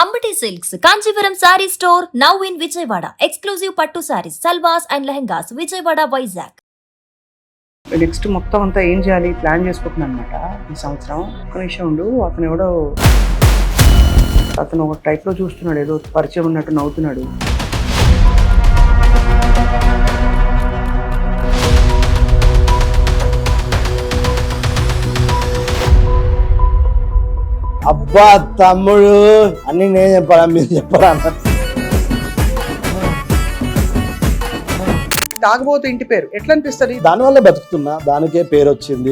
Ambati Silks, Kanchipuram Saree Store, now in Vijayawada. Exclusive Pattu Sarees, Salwas and Lehengas, Vijayawada, Vizag. Next మొత్తం అంతా ఏం చేయాలి plan చేసుకుంటున్నాను అనమాట ఈ సంవత్సరం. ఒక్క నిమిషం ఉండు, అతను ఒక టైప్లో చూస్తున్నాడు, ఏదో పరిచయం ఉన్నట్టు నవ్వుతున్నాడు. అబ్బా తమ్ముడు అన్ని నేను చెప్పాలా మీరు చెప్పరా? తాగబోతు ఇంటి పేరు ఎట్లా అనిపిస్తుంది? దానివల్ల బతుకుతున్నా, దానికే పేరు వచ్చింది.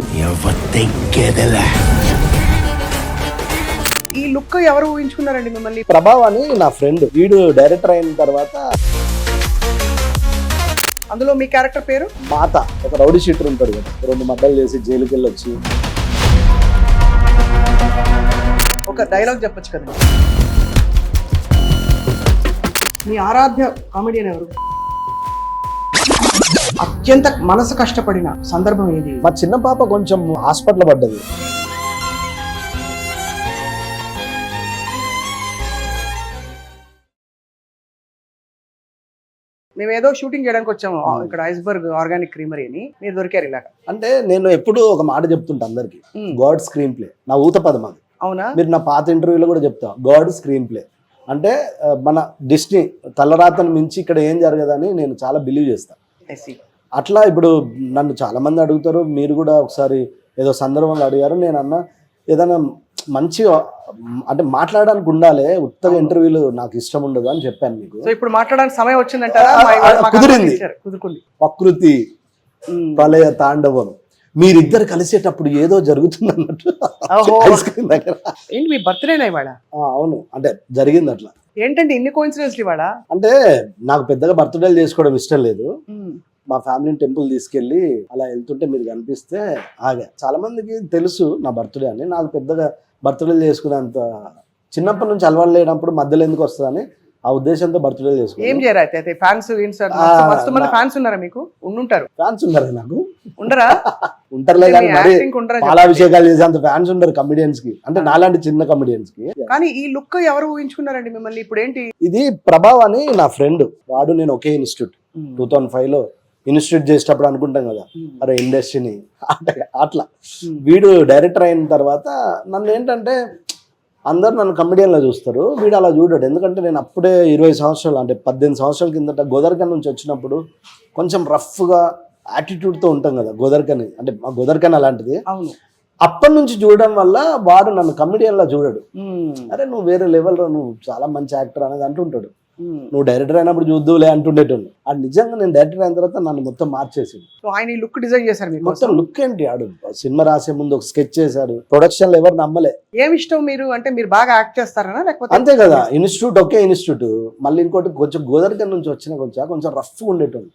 ఈ లుక్ ఎవరు ఊహించుకున్నారండి మిమ్మల్ని? ప్రభావ్ అని నా ఫ్రెండ్, వీడు డైరెక్టర్ అయిన తర్వాత అందులో మీ క్యారెక్టర్ పేరు మాత. ఒక రౌడీ షీటర్ ఉంటాడు కదా, 2 మర్డర్లు చేసి జైలుకి వెళ్ళి వచ్చి ఒక డైలాగ్ చెప్పొచ్చు కదండి. మీ ఆరాధ్య కామెడియన్ ఎవరు? అత్యంత మనసు కష్టపడిన సందర్భం ఏది? మా చిన్న పాప కొంచెం హాస్పిటల్ పడ్డది. మేము ఏదో షూటింగ్ చేయడానికి వచ్చాము ఇక్కడ ఐస్బర్గ్ ఆర్గానిక్ క్రీమరీ అని, మీరు దొరికారు ఇలాగ. అంటే నేను ఎప్పుడు ఒక మాట చెప్తుంటా అందరికి, గాడ్ స్క్రీన్ ప్లే. నా ఊత పదం అది. అవునా? మీరు నా పాత ఇంటర్వ్యూలో కూడా చెప్తా, గాడ్ స్క్రీన్ ప్లే అంటే మన డిస్నీ తలరాతను మించి ఇక్కడ ఏం జరగదని నేను చాలా బిలీవ్ చేస్తాను. అట్లా ఇప్పుడు నన్ను చాలా మంది అడుగుతారు, మీరు కూడా ఒకసారి ఏదో సందర్భంగా అడిగారు. నేను అన్నా ఏదైనా మంచిగా అంటే మాట్లాడడానికి ఉండాలి, ఉత్తగా ఇంటర్వ్యూలు నాకు ఇష్టం ఉండదు అని చెప్పాను మీకు. సో ఇప్పుడు మాట్లాడడానికి సమయం వచ్చిందంటారా? కుదిరింది. ప్రకృతి ప్రళయ తాండవం మీరిద్దరు కలిసేటప్పుడు ఏదో జరుగుతుంది అన్నట్టు ఐస్ క్రీమ్ దగ్గర. ఏంటి మీ బర్త్డేనా ఇవాళ? అవును, అంటే జరిగింది అట్లా. ఏంటంటే ఇన్ని కోఇన్సిడెన్స్లు ఇవాళ? అంటే నాకు పెద్దగా బర్త్డేలు చేసుకోవడం ఇష్టం లేదు. మా ఫ్యామిలీని టెంపుల్ తీసుకెళ్ళి అలా వెళ్తుంటే మీరు కనిపిస్తే ఆగా. చాలా మందికి తెలుసు నా బర్త్డే అని, నాకు పెద్దగా బర్త్డేలు చేసుకునేంత చిన్నప్పటి నుంచి అలవాటు లేనప్పుడు మధ్యలో ఎందుకు వస్తుందని ఆ ఉద్దేశంతో బర్త్డే చేసుకున్నాను. ఏం చేయరా అయితే? ఫ్యాన్స్ మస్తు మంది ఫ్యాన్స్ ఉన్నారా మీకు? ఉండుంటారు. ఫ్యాన్స్ ఉన్నారా? నాకు ఉండరా? ఉంటారులే కానీ మరి పాలాభిషేకాలు చేసేంత ఫ్యాన్స్ ఉండరు కమిడియన్స్ కి, అంటే నాలాంటి చిన్న కమిడియన్స్ కి. కానీ ఈ లుక్ ఎవరు ఊహించుకున్నారండి మిమ్మల్ని? ఇప్పుడు ఏంటి ఇది? ప్రభావ్ అని నా ఫ్రెండ్, వాడు నేను ఒకే ఇన్స్టిట్యూట్. 2005లో ఇన్స్టిట్యూట్ చేసేటప్పుడు అనుకుంటాం కదా, అరే ఇండస్ట్రీని అట్లా. వీడు డైరెక్టర్ అయిన తర్వాత నన్ను ఏంటంటే అందరు నన్ను కమెడియన్లో చూస్తారు, వీడు అలా చూడాడు. ఎందుకంటే నేను అప్పుడే 20 సంవత్సరాలు అంటే 18 సంవత్సరాల కిందట గోదర్కన్ నుంచి వచ్చినప్పుడు కొంచెం రఫ్గా యాటిట్యూడ్తో ఉంటాం కదా గోదర్కని, అంటే మా గోదర్కన్ అలాంటిది. అవును. అప్పటి నుంచి చూడడం వల్ల వాడు నన్ను కమెడియన్లా చూడాడు. అరే నువ్వు వేరే లెవెల్లో, నువ్వు చాలా మంచి యాక్టర్ అనేది అంటుంటాడు. నువ్వు డైరెక్టర్ అయినప్పుడు చూద్దులే అంటుండేటోళ్ళు. అది నిజంగా నేను డైరెక్టర్ అయిన తర్వాత నన్ను మొత్తం మార్చేసి ఆయన ఈ లుక్ డిజైన్ చేశారు. మొత్తం లుక్ ఏంటి, ఆడు సినిమా రాసే ముందు ఒక స్కెచ్ చేశాడు, ప్రొడక్షన్ లో ఎవరు నమ్మలే. ఏమి ఇష్టం మీరు అంటే? మీరు బాగా యాక్ట్ చేస్తారా లేకపోతే? అంతే కదా, ఇన్స్టిట్యూట్ ఒకే ఇన్స్టిట్యూట్. మళ్ళీ ఇంకోటి కొంచెం గోదర్కన్ నుంచి వచ్చిన కొంచెం రఫ్ ఉండేటోళ్ళు.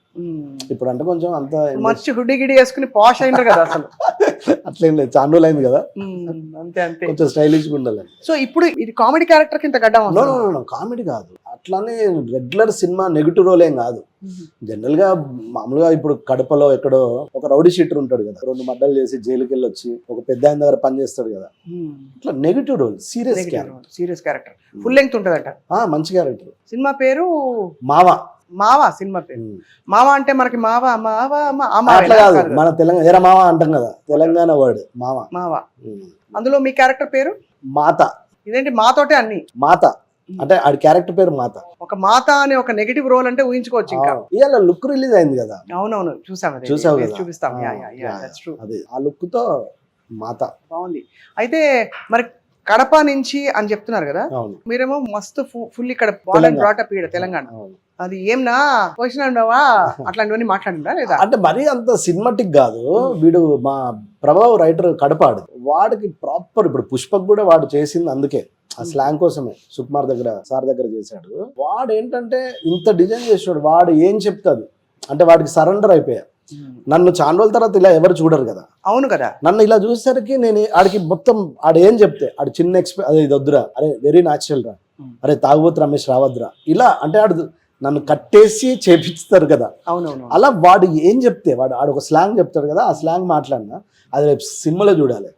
ఇప్పుడు అంటే కొంచెం అంత మంచి హుడ్డి గిడి వేసుకుని పాష్ అయినారు కదా అసలు. అట్లేం లేదు, చాలా రోజులు అయింది కదా, అంతే అంతే, కొంచెం స్టైలిష్ గా ఉండాలి. సో ఇప్పుడు ఇది కామెడీ క్యారెక్టర్ కింద గడ్డం? కామెడీ కాదు, అట్లానే రెగ్యులర్ సినిమా నెగిటివ్ రోల్ ఏం కాదు. జనరల్ గా మామూలుగా ఇప్పుడు కడపలో ఎక్కడో ఒక రౌడీ షీటర్ ఉంటాడు కదా, 2 మర్డర్లు చేసి జైలుకి వెళ్ళి వచ్చి ఒక పెద్ద ఆయన దగ్గర పని చేస్తాడు కదా, ఇట్లా negative role. Serious character, full length ఉంటదట. మంచి క్యారెక్టర్. సినిమా పేరు మావా. మావా సినిమా పేరు. మావా అంటే మనకి మావా అట్లా కాదు, మన తెలంగాణ ఏరా మావా అంటాం కదా, తెలంగాణ వర్డ్ మావా. మావా. అందులో మీ క్యారెక్టర్ పేరు మాత. ఇదేంటి మాతోటే అన్ని? మాత అంటే ఆడి క్యారెక్టర్ పేరు మాత. ఒక మాత అనే ఒక నెగటివ్ రోల్ అంటే ఊహించుకోవచ్చు. ఇంకా ఇవాళ లుక్ రిలీజ్ అయింది కదా. అవునవును, చూసావు కదా, చూపిస్తాం. అదే ఆ లుక్ తో మాత బాగుంది. అయితే మరి కడప నుంచి అని చెప్తున్నారు కదా, మీరేమో మస్తు ఫుల్ ఇక్కడ బ్రాటప్ ఇక్కడ తెలంగాణ. అది ఏమన్నా క్వశ్చన్ ఉండవా అట్లాంటివన్నీ మాట్లాడిందా లేదా? అంటే మరీ అంత సినిమాటిక్ కాదు. వీడు మా ప్రభావ్ రైటర్ కడపాడు, వాడికి ప్రాపర్. ఇప్పుడు పుష్పక్ కూడా వాడు చేసింది అందుకే, ఆ స్లాంగ్ కోసమే. సుకుమార్ దగ్గర సార్ దగ్గర చేశాడు. వాడు ఏంటంటే ఇంత డిజైన్ చేసాడు, వాడు ఏం చెప్తాడు అంటే వాడికి సరెండర్ అయిపోయా. నన్ను చాలా రోజుల తర్వాత ఇలా ఎవరు చూడరు కదా. అవును కదా. నన్ను ఇలా చూసేసరికి నేను ఆడికి మొత్తం ఆడు ఏం చెప్తే ఆడు చిన్న అదే ఇది వద్దురా, అరే వెరీ న్యాచురల్ రా, అరే తాగుబోతు రమేష్ రావద్దురా, ఇలా అంటే ఆడు నన్ను కట్టేసి చేపిస్తారు కదా. అవునవును. అలా వాడు ఏం చెప్తే ఆడు ఒక స్లాంగ్ చెప్తాడు కదా, ఆ స్లాంగ్ మాట్లాడినా అది రేపు సినిమాలో చూడాలి,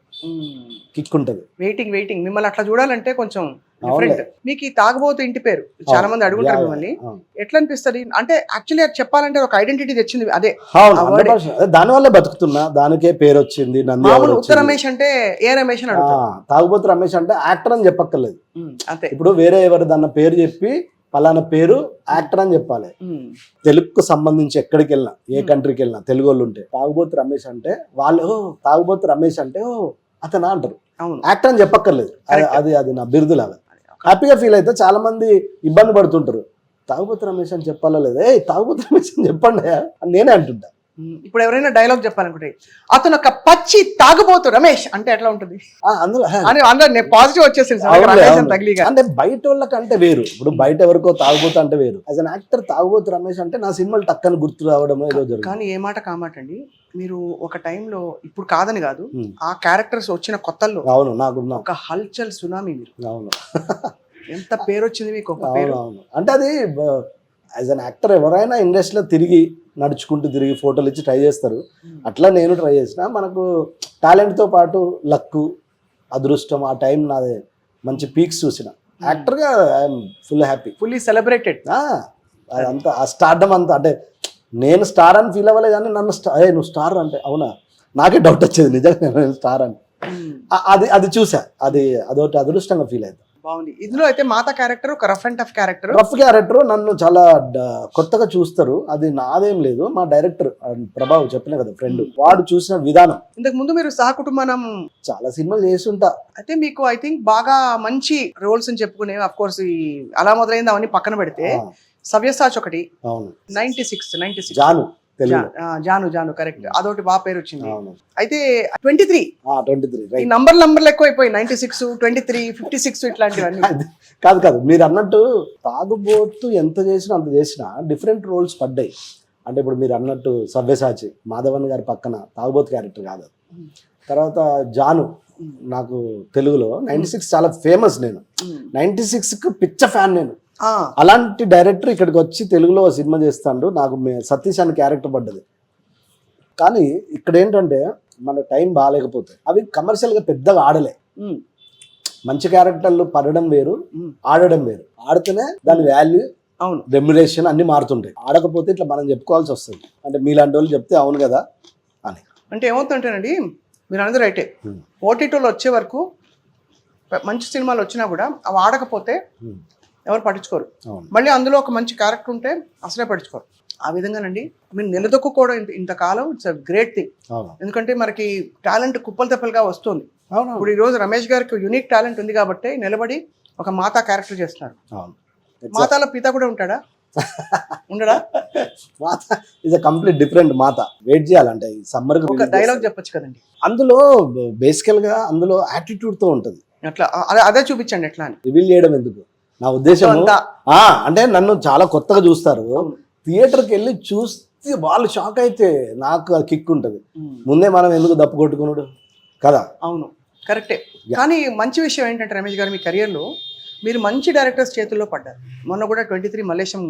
కిక్ ఉంటుంది. వెయిటింగ్ మిమ్మల్ని అట్లా చూడాలంటే కొంచెం డిఫరెంట్. మీకు ఈ తాగబోతు ఇంటి పేరు చాలా మంది అడుగుంటారు మిమ్మల్ని, ఎట్లా అనిపిస్తుంది? అంటే యాక్చువల్లీ అది చెప్పాలంటే ఒక ఐడెంటిటీ తెచ్చింది అదే. దాని వల్లే బతుకుతున్నా, దానికే పేరు వచ్చింది. మామూలు ఉత్తర రమేష్ అంటే ఏ రమేష్ అని అడుగుతారు. తాగుబోతు రమేష్ అంటే యాక్టర్ అని చెప్పక్కర్లేదు. అంతే. ఇప్పుడు వేరే ఎవరు దాన్న పేరు చెప్పి పలానా పేరు యాక్టర్ అని చెప్పాలి. తెలుగుకు సంబంధించి ఎక్కడికి వెళ్ళినా, ఏ కంట్రీకి వెళ్ళినా తెలుగు వాళ్ళు ఉంటే తాగుబోతు రమేష్ అంటే వాళ్ళు తాగుబోతు రమేష్ అంటే అతనా అంటారు. యాక్టర్ అని చెప్పక్కర్లేదు. అది నా బిరుదులాగా హ్యాపీగా ఫీల్ అయితే. చాలా మంది ఇబ్బంది పడుతుంటారు, తాగుబోతు రమేష్ అని చెప్పాలా లేదా, ఏ తాగుబోతు రమేష్ అని చెప్పండి అని నేనే అంటుంటా. ఇప్పుడు ఎవరైనా డైలాగ్ చెప్పాలనుకుంటే అతను ఒక పచ్చి తాగుబోతు రమేష్ అంటే ఎట్లా ఉంటుంది? అందులో పాజిటివ్ వచ్చేసింది అంటే బయట వాళ్ళకంటే వేరు. ఇప్పుడు బయట ఎవరికో తాగుబోతు అంటే వేరు. యాజ్ అన్ యాక్టర్ తాగుబోతు రమేష్ అంటే నా సినిమాలు టక్కని గుర్తు రావడం ఏదో జరుగుతుంది. కానీ ఏ మాట కామాట అండి, మీరు ఒక టైంలో, ఇప్పుడు కాదని కాదు, ఆ క్యారెక్టర్స్ వచ్చిన కొత్తల్లో అవును నాకు ఒక హల్చల్ సునామీ మీరు. అవును. ఎంత పేరు వచ్చింది మీకు ఒక పేరు. అవును. అంటే అది యాజ్ అన్ యాక్టర్ ఎవరైనా ఇండస్ట్రీలో తిరిగి నడుచుకుంటూ తిరిగి ఫోటోలు ఇచ్చి ట్రై చేస్తారు. అట్లా నేను ట్రై చేసిన. మనకు టాలెంట్తో పాటు లక్, అదృష్టం, ఆ టైం నాది మంచి పీక్స్ చూసిన. యాక్టర్గా I'm full happy, fully celebrated. అదంతా ఆ స్టార్డమ్ అంతా, అంటే నేను స్టార్ అని ఫీల్ అవ్వలే కానీ నన్ను నువ్వు స్టార్ అంటే అవునా, నాకే డౌట్ వచ్చేది నిజంగా నేను స్టార్ అని. అది చూసా, అదొకటి అదృష్టంగా ఫీల్ అవుతుంది. బాగుంది. ఇందులో అయితే మాత క్యారెక్టర్ ఒక రఫ్ అండ్ టఫ్ క్యారెక్టర్. నన్ను చాలా కొత్తగా చూస్తారు. అది నాదేం లేదు, మా డైరెక్టర్ ప్రభావ్ చెప్పిన కదా ఫ్రెండ్, వాడు చూసిన విధానం. ఇంతకు ముందు మీరు సహకుటుంబం చాలా సినిమాలు చేస్తుంటా. అయితే మీకు ఐ థింక్ బాగా మంచి రోల్స్ అని చెప్పుకునే, అఫ్ కోర్స్ అలా మొదలైంది అవన్నీ పక్కన పెడితే, సవ్యసాచ్ ఒకటి, అవును 96 జాను కరెక్ట్, అదొకటి బాగా పేరు వచ్చింది. అయితే 23 రైట్. నంబర్లు ఎక్కువ అయిపోయి 96, 23, 56 ఇట్లాంటివన్నీ. కాదు మీరు అన్నట్టు తాగుబోతు ఎంత చేసినా అంత చేసినా డిఫరెంట్ రోల్స్ పడ్డాయి. అంటే ఇప్పుడు మీరు అన్నట్టు సవ్యసాచి మాధవన్ గారి పక్కన తాగుబోతు క్యారెక్టర్ కాదు. తర్వాత జాను నాకు తెలుగులో 96 చాలా ఫేమస్. నేను 96కి పిచ్చ ఫ్యాన్ నేను. అలాంటి డైరెక్టర్ ఇక్కడికి వచ్చి తెలుగులో సినిమా చేస్తాడు. నాకు సతీష్ అనే క్యారెక్టర్ పడ్డది. కానీ ఇక్కడ ఏంటంటే మన టైం బాగాలేకపోతే అవి కమర్షియల్గా పెద్దగా ఆడలే. మంచి క్యారెక్టర్లు పడడం వేరు, ఆడడం వేరు. ఆడితేనే దాని వాల్యూ, అవును, రెమ్యునరేషన్ అన్ని మారుతుంటాయి. ఆడకపోతే ఇట్లా మనం చెప్పుకోవాల్సి వస్తుంది. అంటే మీలాంటి వాళ్ళు చెప్తే అవును కదా అని. అంటే ఏమవుతుంటేనండి, మీరు అందరూ రైటే, ఓటీటీలో వచ్చే వరకు మంచి సినిమాలు వచ్చినా కూడా అవి ఆడకపోతే ఎవరు పట్టించుకోరు. మళ్ళీ అందులో ఒక మంచి క్యారెక్టర్ ఉంటే అసలే పట్టించుకోరు. ఆ విధంగానండి మీరు నిలదొక్కుకోవడం ఇంతకాలం ఇట్స్ అ గ్రేట్ థింగ్. ఎందుకంటే మనకి టాలెంట్ కుప్పలు తెప్పలుగా వస్తుంది. ఇప్పుడు ఈ రోజు రమేష్ గారికి యూనిక్ టాలెంట్ ఉంది కాబట్టి నిలబడి ఒక మాతా క్యారెక్టర్ చేస్తున్నారు. మాతాలో పిత కూడా ఉంటాడా? ఉండడా? మాత is a complete different Mata. Wait చేయాలంటే ఈ సమ్మర్ ఒక డైలాగ్ చెప్పొచ్చు కదండి. అందులో బేసికల్ గా అందులో యాటిట్యూడ్ తో ఉంటది. అట్లా అదే చూపించండి. ఎట్లా అని రివీల్ చేయడం ఎందుకు, నా ఉద్దేశం అంటే నన్ను చాలా కొత్తగా చూస్తారు. థియేటర్కి వెళ్ళి చూస్తే వాళ్ళు షాక్ అయితే నాకు అది కిక్ ఉంటుంది. ముందే మనం ఎందుకు దప్పు కొట్టుకున్నాడు కదా. అవును, కరెక్టే. కానీ మంచి విషయం ఏంటంటే రమేష్ గారు, మీ కెరియర్లో మీరు మంచి డైరెక్టర్స్ చేతుల్లో పడ్డారు. మొన్న కూడా 23 మల్లేశం.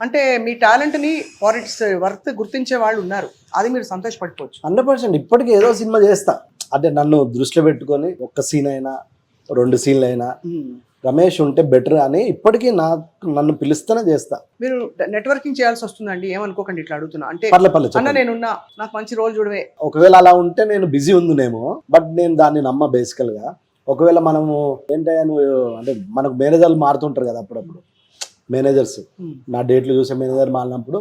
అంటే మీ టాలెంట్ని ఫర్ ఇట్స్ వర్త్ గుర్తించే వాళ్ళు ఉన్నారు. అది మీరు సంతోషపడిపోవచ్చు. 100%. ఇప్పటికీ ఏదో సినిమా చేస్తా అంటే నన్ను దృష్టిలో పెట్టుకొని ఒక్క సీన్ అయినా 2 సీన్లు అయినా రమేష్ ఉంటే బెటర్ అని ఇప్పటికీ నన్ను పిలుస్తూనే చేస్తా. మీరు నెట్వర్కింగ్ చేయాల్సి వస్తుందండి, ఏమనుకోకండి ఇట్లా అడుగుతున్నా. అంటే అన్న నేనున్నా, నాకు మంచి రోల్ చూడవే. ఒకవేళ అలా ఉంటే నేను బిజీ ఉందునేమో, బట్ నేను దాన్ని నమ్మ. బేసికల్ గా ఒకవేళ మనము ఏంటయ్యా నువ్వు అంటే మనకు మేనేజర్లు మారుతుంటారు కదా అప్పుడప్పుడు. మేనేజర్స్ నా డేట్లు చూసే మేనేజర్ మారినప్పుడు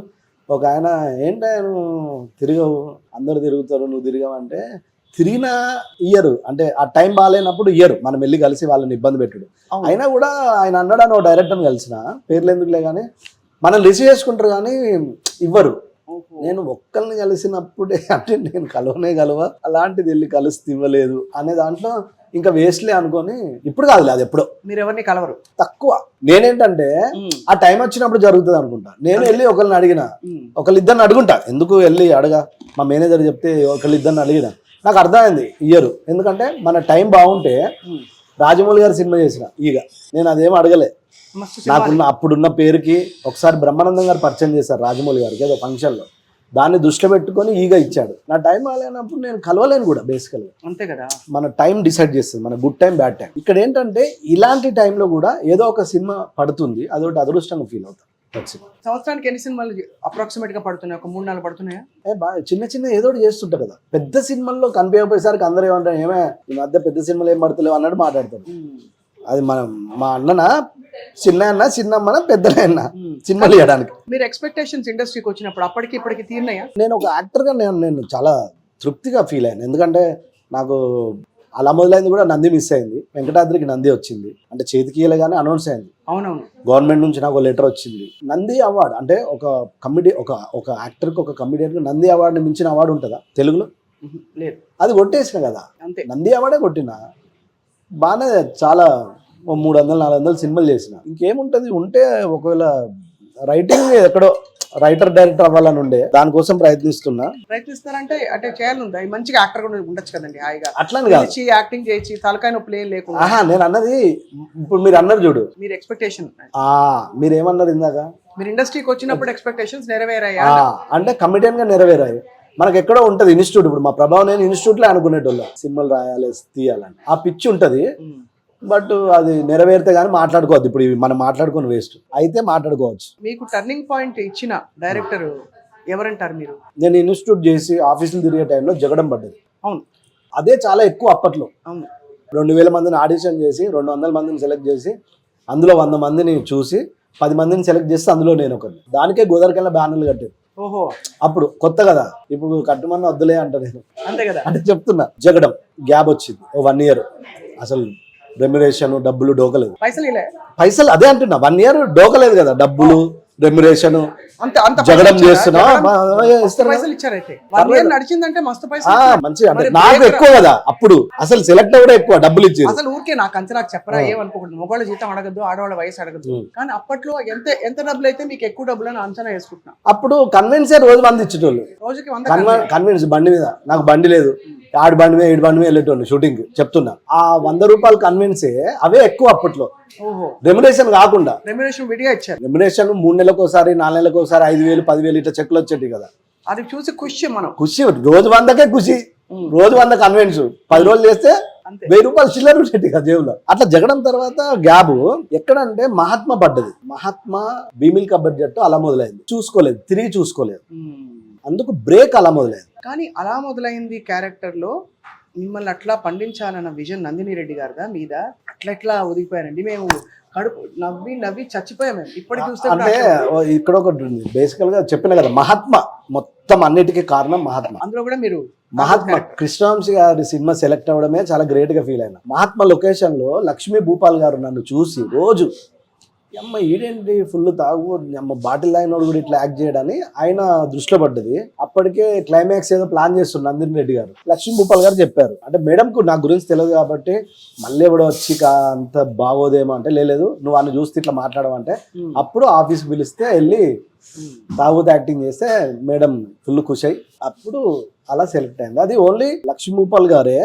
ఒక ఆయన ఏంటయ్యా నువ్వు తిరగవు, అందరు తిరుగుతారు, నువ్వు తిరిగావంటే తిరిగిన ఇయర్ అంటే ఆ టైం బాగాలేనప్పుడు ఇయర్ మనం వెళ్ళి కలిసి వాళ్ళని ఇబ్బంది పెట్టుడు. అయినా కూడా ఆయన అన్నాడు అని డైరెక్టర్ని కలిసిన, పేర్లు ఎందుకులే కానీ మనం రిసీవ్ చేసుకుంటారు కానీ ఇవ్వరు. నేను ఒక్కరిని కలిసినప్పుడే అంటే నేను కలవ అలాంటిది వెళ్ళి కలిసి ఇవ్వలేదు అనే దాంట్లో ఇంకా వేస్ట్లే అనుకొని ఇప్పుడు కాదులే, అది ఎప్పుడో. మీరు ఎవరిని కలవరు, తక్కువ. నేనేంటంటే ఆ టైం వచ్చినప్పుడు జరుగుతుంది అనుకుంటా. నేను వెళ్ళి ఒకరిని అడిగిన, ఒకళ్ళిద్దరిని అడుగుంటా. ఎందుకు వెళ్ళి అడగా, మా మేనేజర్ చెప్తే ఒకళ్ళిద్దరిని అడిగిన. నాకు అర్థమైంది ఇయర్, ఎందుకంటే మన టైం బాగుంటే రాజమౌళి గారు సినిమా చేసిన ఈగ, నేను అదేం అడగలే. నాకున్న అప్పుడున్న పేరుకి ఒకసారి బ్రహ్మానందం గారు పరిచయం చేశారు రాజమౌళి గారికి ఏదో ఫంక్షన్లో. దాన్ని దృష్టిలో పెట్టుకొని ఈగా ఇచ్చాడు. నా టైం బాగాలేనప్పుడు నేను కలవలేను కూడా బేసికల్గా. అంతే కదా, మన టైం డిసైడ్ చేస్తుంది, మన గుడ్ టైం బ్యాడ్ టైం. ఇక్కడ ఏంటంటే ఇలాంటి టైంలో కూడా ఏదో ఒక సినిమా పడుతుంది, అదొకటి అదృష్టంగా ఫీల్ అవుతాం. సంవత్సరానికి ఎన్ని సినిమాలు అప్రాక్సిమేట్ గా పడుతున్నాయి? ఒక 3-4 పడుతున్నాయా? బాగా చిన్న చిన్న ఏదో ఒకటి చేస్తుంటా కదా. పెద్ద సినిమాల్లో కనిపించకపోయేసరికి అందరూ ఏమంటారు, ఏమే ఈ మధ్య పెద్ద సినిమాలు ఏం పడతలేవు అన్నట్టు మాట్లాడతారు. అది మనం మా అన్ననా చిన్నమ్మన పెద్దనైనా సినిమాలు చేయడానికి. మీరు ఎక్స్పెక్టేషన్స్ ఇండస్ట్రీకి వచ్చినప్పుడు అప్పటికి ఇప్పటికి తీరినాయా? నేను ఒక యాక్టర్గా నేను చాలా తృప్తిగా ఫీల్ అయ్యాను. ఎందుకంటే నాకు అలా మొదలైంది కూడా నంది మిస్ అయింది, వెంకటాద్రికి నంది వచ్చింది, అంటే చేతికి ఇయ్యలేగానే అనౌన్స్ అయింది. అవునవును, గవర్నమెంట్ నుంచి నాకు లెటర్ వచ్చింది. నంది అవార్డు అంటే ఒక యాక్టర్కి, ఒక కమిడియన్కి నంది అవార్డుని మించిన అవార్డు ఉంటుందా తెలుగులో? లేదు. అది కొట్టేసిన కదా, అంతే. నంది అవార్డే కొట్టిన. బాగానే చాలా 300-400 సినిమాలు చేసిన. ఇంకేముంటుంది ఉంటే, ఒకవేళ రైటింగ్ ఎక్కడో రైటర్ డైరెక్టర్ అవ్వాలని ఉండే, దానికోసం ప్రయత్నిస్తారంటే అంటే చేయాలందా? మంచిగా యాక్టర్ కూడా ఉండొచ్చు కదండి, హాయిగా అట్లని కాదు, యాక్టింగ్ చేసి తలకాయ నొప్పి లేకుండా. నేను అన్నది ఇప్పుడు మీరు అన్నారు చూడు, మీరు ఎక్స్పెక్టేషన్ మీరు ఏమన్నారు ఇందాక, మీరు ఇండస్ట్రీకి వచ్చినప్పుడు ఎక్స్పెక్టేషన్స్ నెరవేరాయా అంటే కమిడియన్ గా నెరవేరాయి. మనకు ఎక్కడో ఉంటది ఇన్స్టిట్యూట్. ఇప్పుడు మా ప్రభావం నేను ఇన్స్టిట్యూట్ లో అనుకునేటోళ్ళం, సినిమాలు రాయాలి తీయాలని ఆ పిచ్చి ఉంటది. బట్ అది నెరవేరితే కానీ మాట్లాడుకోవద్దు. ఇప్పుడు మనం మాట్లాడుకుని వేస్ట్ అయితే మాట్లాడుకోవచ్చు. మీకు టర్నింగ్ పాయింట్ ఇచ్చిన డైరెక్టర్ ఎవరంటారు మీరు? నేను ఇన్స్టిట్యూట్ చేసి ఆఫీసులు తిరిగే టైంలో జగడం పడ్డది. అవును, అదే చాలా ఎక్కువ అప్పట్లో. అవును, 2000 మందిని ఆడిషన్ చేసి 200 మందిని సెలెక్ట్ చేసి అందులో 100 మందిని చూసి 10 మందిని సెలెక్ట్ చేస్తే అందులో నేను ఒకటి. దానికే గోదావరికెళ్ళ బ్యానర్లు కట్టేది. ఓహో, అప్పుడు కొత్త కదా, ఇప్పుడు కట్టుమన్న వద్దులే అంట నేను. అంతే కదా, అంటే చెప్తున్నా. జగడం గ్యాప్ వచ్చింది ఓ 1 year. అసలు రెమ్యురేషన్ డబ్బులు డోకలేదు. పైసలు అదే అంటున్నా, 1 year డోకలేదు కదా, డబ్బులు రెమ్యురేషన్ జగడం చేస్తున్నా మంచిగా. అంటే నాకు ఎక్కువ కదా అప్పుడు, అసలు సెలెక్ట్ కూడా ఎక్కువ డబ్బులు ఇచ్చేది. అసలు ఊరికే నాకు అంచనా చెప్పరా ఏమనుకోకుండా, మొగోళ్ళ జీతం అడగద్దు, ఆడవాళ్ళ వయసు అడగద్దు. కానీ అప్పట్లో ఎంత డబ్బులు అయితే మీకు ఎక్కువ డబ్బులు అని అంచనా వేసుకుంటున్నా. అప్పుడు కన్వెన్సే రోజు 100 ఇచ్చేటోళ్ళు, రోజుకి 100 కన్వెన్స్ బండి మీద. నాకు బండి లేదు, 6 బండి మీద 7 బండి మీద వెళ్ళేటోళ్ళు షూటింగ్. చెప్తున్నా, ఆ 100 రూపాయలు కన్వెన్సే అవే ఎక్కువ అప్పట్లో. రెమ్యునేషన్ కాకుండా. రెమ్యునేషన్ విడిగా ఇచ్చారు. రెమ్యునేషన్ 3 నెలలకు ఒకసారి 4 నెలలకు ఒకసారి 5,000 10,000 ఇట్లా చెక్లు వచ్చేటి కదా. అది చూసి ఖుషి, మనం ఖుషి. రోజు 100కే ఖుషి, రోజు 100 కన్వెన్స్. 10 రోజులు చేస్తే 1000 రూపాయలు చిల్లర ఉండేటి కదా జేబులో. అట్లా జగడం తర్వాత గ్యాబ్ ఎక్కడంటే మహాత్మా పడ్డది. మహాత్మా భీమిల్కా బడ్జెట్ అలా మొదలైంది, చూసుకోలేదు, తిరిగి చూసుకోలేదు, అందుకు బ్రేక్ అలా మొదలైంది. కానీ అలా మొదలైంది క్యారెక్టర్ లో మిమ్మల్ని అట్లా పండించాలన్న విజన్ నందిని రెడ్డి గారిదా మీద అట్లా ఒదిగిపోయారండి. మేము కడుపు నవ్వి చచ్చిపోయాము ఇప్పటికి చూస్తే. అంటే ఇక్కడ ఒకటి ఉంది, బేసికల్ గా చెప్పిన కదా, మహాత్మా మొత్తం అన్నిటికీ కారణం మహాత్మా. అందులో కూడా మీరు మహాత్మా కృష్ణవంశీ గారి సినిమా సెలెక్ట్ అవ్వడమే చాలా గ్రేట్ గా ఫీల్ అయినా. మహాత్మా లొకేషన్ లో లక్ష్మీ భూపాల్ గారు నన్ను చూసి రోజు, అమ్మ ఈడేంటి ఫుల్ తాగు, అమ్మ బాటిల్ తాగినోడు కూడా ఇట్లా యాక్ట్ చేయడని ఆయన దృష్టిలో పడ్డది. అప్పటికే క్లైమాక్స్ ఏదో ప్లాన్ చేస్తున్నారు నందిని రెడ్డి గారు. లక్ష్మీ భూపాల్ గారు చెప్పారు, అంటే మేడంకు నా గురించి తెలియదు కాబట్టి మళ్ళీ ఎవడో వచ్చి అంత బాగోదేమో అంటే, లేదు నువ్వు ఆయన చూస్తే ఇట్లా మాట్లాడమంటే, అప్పుడు ఆఫీస్కి పిలిస్తే వెళ్ళి తాగుతూ యాక్టింగ్ చేస్తే మేడం ఫుల్ ఖుషి అయ్యి అప్పుడు అలా సెలెక్ట్ అయింది. అది ఓన్లీ లక్ష్మీ భూపాల్ గారే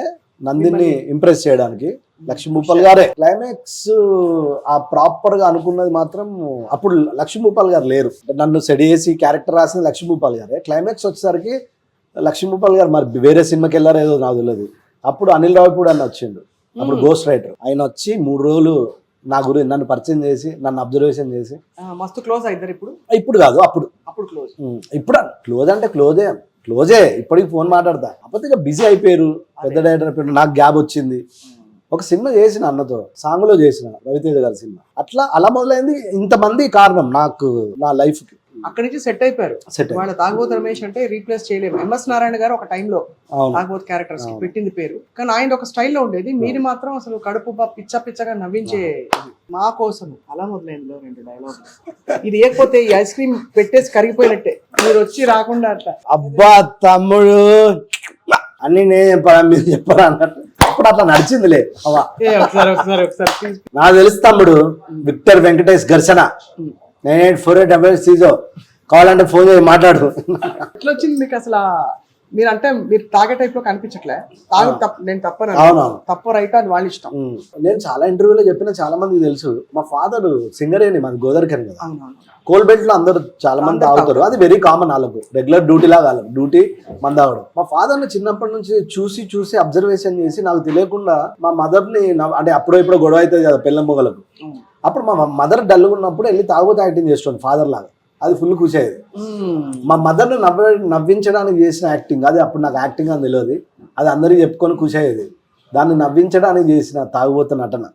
నందిని ఇంప్రెస్ చేయడానికి. లక్ష్మీ భూపాల్ గారే క్లైమాక్స్ ఆ ప్రాపర్ గా అనుకున్నది మాత్రం. అప్పుడు లక్ష్మీ భూపాల్ గారు లేరు, నన్ను సెట్ చేసి క్యారెక్టర్ రాసింది లక్ష్మీ భూపాల్ గారే. క్లైమాక్స్ వచ్చేసరికి లక్ష్మీ భూపాల్ గారు మరి వేరే సినిమాకి వెళ్ళారో ఏదో నాకు తెలియదు. అప్పుడు అనిల్ రావిపూడి అని వచ్చిండు, అప్పుడు గోస్ట్ రైటర్. ఆయన వచ్చి 3 రోజులు నా గురించి నన్ను పరిచయం చేసి, నన్ను అబ్జర్వేషన్ చేసి మస్తు క్లోజ్ అయిద్దరు. ఇప్పుడు కాదు, అప్పుడు క్లోజ్. ఇప్పుడు క్లోజ్ అంటే క్లోజే. ఇప్పటికి ఫోన్ మాట్లాడతా. అప్పటికి ఇక బిజీ అయిపోయారు, పెద్ద డైరెక్టర్. నాకు గ్యాప్ వచ్చింది, ఒక సినిమా చేసిన అన్నతో, సాంగ్లో చేసిన రవితేజ గారి సినిమా. అలా మొదలైంది. ఇంతమంది కారణం నాకు, నా లైఫ్ కి. అక్కడి నుంచి సెట్ అయిపోయారు. వాళ్ళ తాగుబోతు రమేష్ అంటే రీప్లేస్ చేయలేము. ఎంఎస్ నారాయణ గారు ఒక టైంలో తాగుబోతు క్యారెక్టర్స్ కి పెట్టింది పేరు, కానీ ఆయన ఒక స్టైల్లో ఉండేది. మీరు మాత్రం అసలు కడుపు పిచ్చగా నవ్వించే. మా కోసం అలా మొదలైంది 2 డైలాగ్. ఇది లేకపోతే ఈ ఐస్ క్రీమ్ పెట్టేసి కరిగిపోయినట్టే, మీరు వచ్చి రాకుండా అట్లా. అబ్బా తమ్ముడు అన్ని నేను చెప్పరా మీరు చెప్పరా అన్నట్టు అప్పుడు అట్లా నడిచిందిలే. నాకు తెలుసు తమ్ముడు, విక్టర్ వెంకటేష్ ఘర్షణ 9848 సీజో, కావాలంటే ఫోన్ చేసి మాట్లాడు. ఎట్లా వచ్చింది మీకు అసలు మీరు తాగే టైప్ లో కనిపించట్లే. నేను తప్పను, అవునవును. తప్ప రైట్ అది వాళ్ళ ఇష్టం. నేను చాలా ఇంటర్వ్యూలో చెప్పిన చాలా మందికి తెలుసు, మా ఫాదర్ సింగరేని, మాది గోదావరికని కదా, అవునవును. కోల్ బెల్ట్ లో అందరు చాలా మంది తాగుతారు, అది వెరీ కామన్ వాళ్ళకు, రెగ్యులర్ డ్యూటీ లాగా వాళ్ళకు డ్యూటీ మంది తాగడం. మా ఫాదర్ ని చిన్నప్పటి నుంచి చూసి అబ్జర్వేషన్ చేసి నాకు తెలియకుండా మా మదర్ ని, అంటే అప్పుడో ఇప్పుడు గొడవ అవుతుంది కదా పిల్ల మొగలకు, అప్పుడు మా మదర్ డల్గా ఉన్నప్పుడు వెళ్ళి తాగుతూ యాక్టింగ్ చేస్తుంది ఫాదర్ లాగా, అది ఫుల్ ఖుషి అయ్యేది. మా మదర్ని నవ్వించడానికి చేసిన యాక్టింగ్ అది, అప్పుడు నాకు యాక్టింగ్ అని తెలియదు, అది అందరికీ చెప్పుకొని ఖుషి అయ్యేది. దాన్ని నవ్వించడానికి చేసిన తాగుబోతు నటన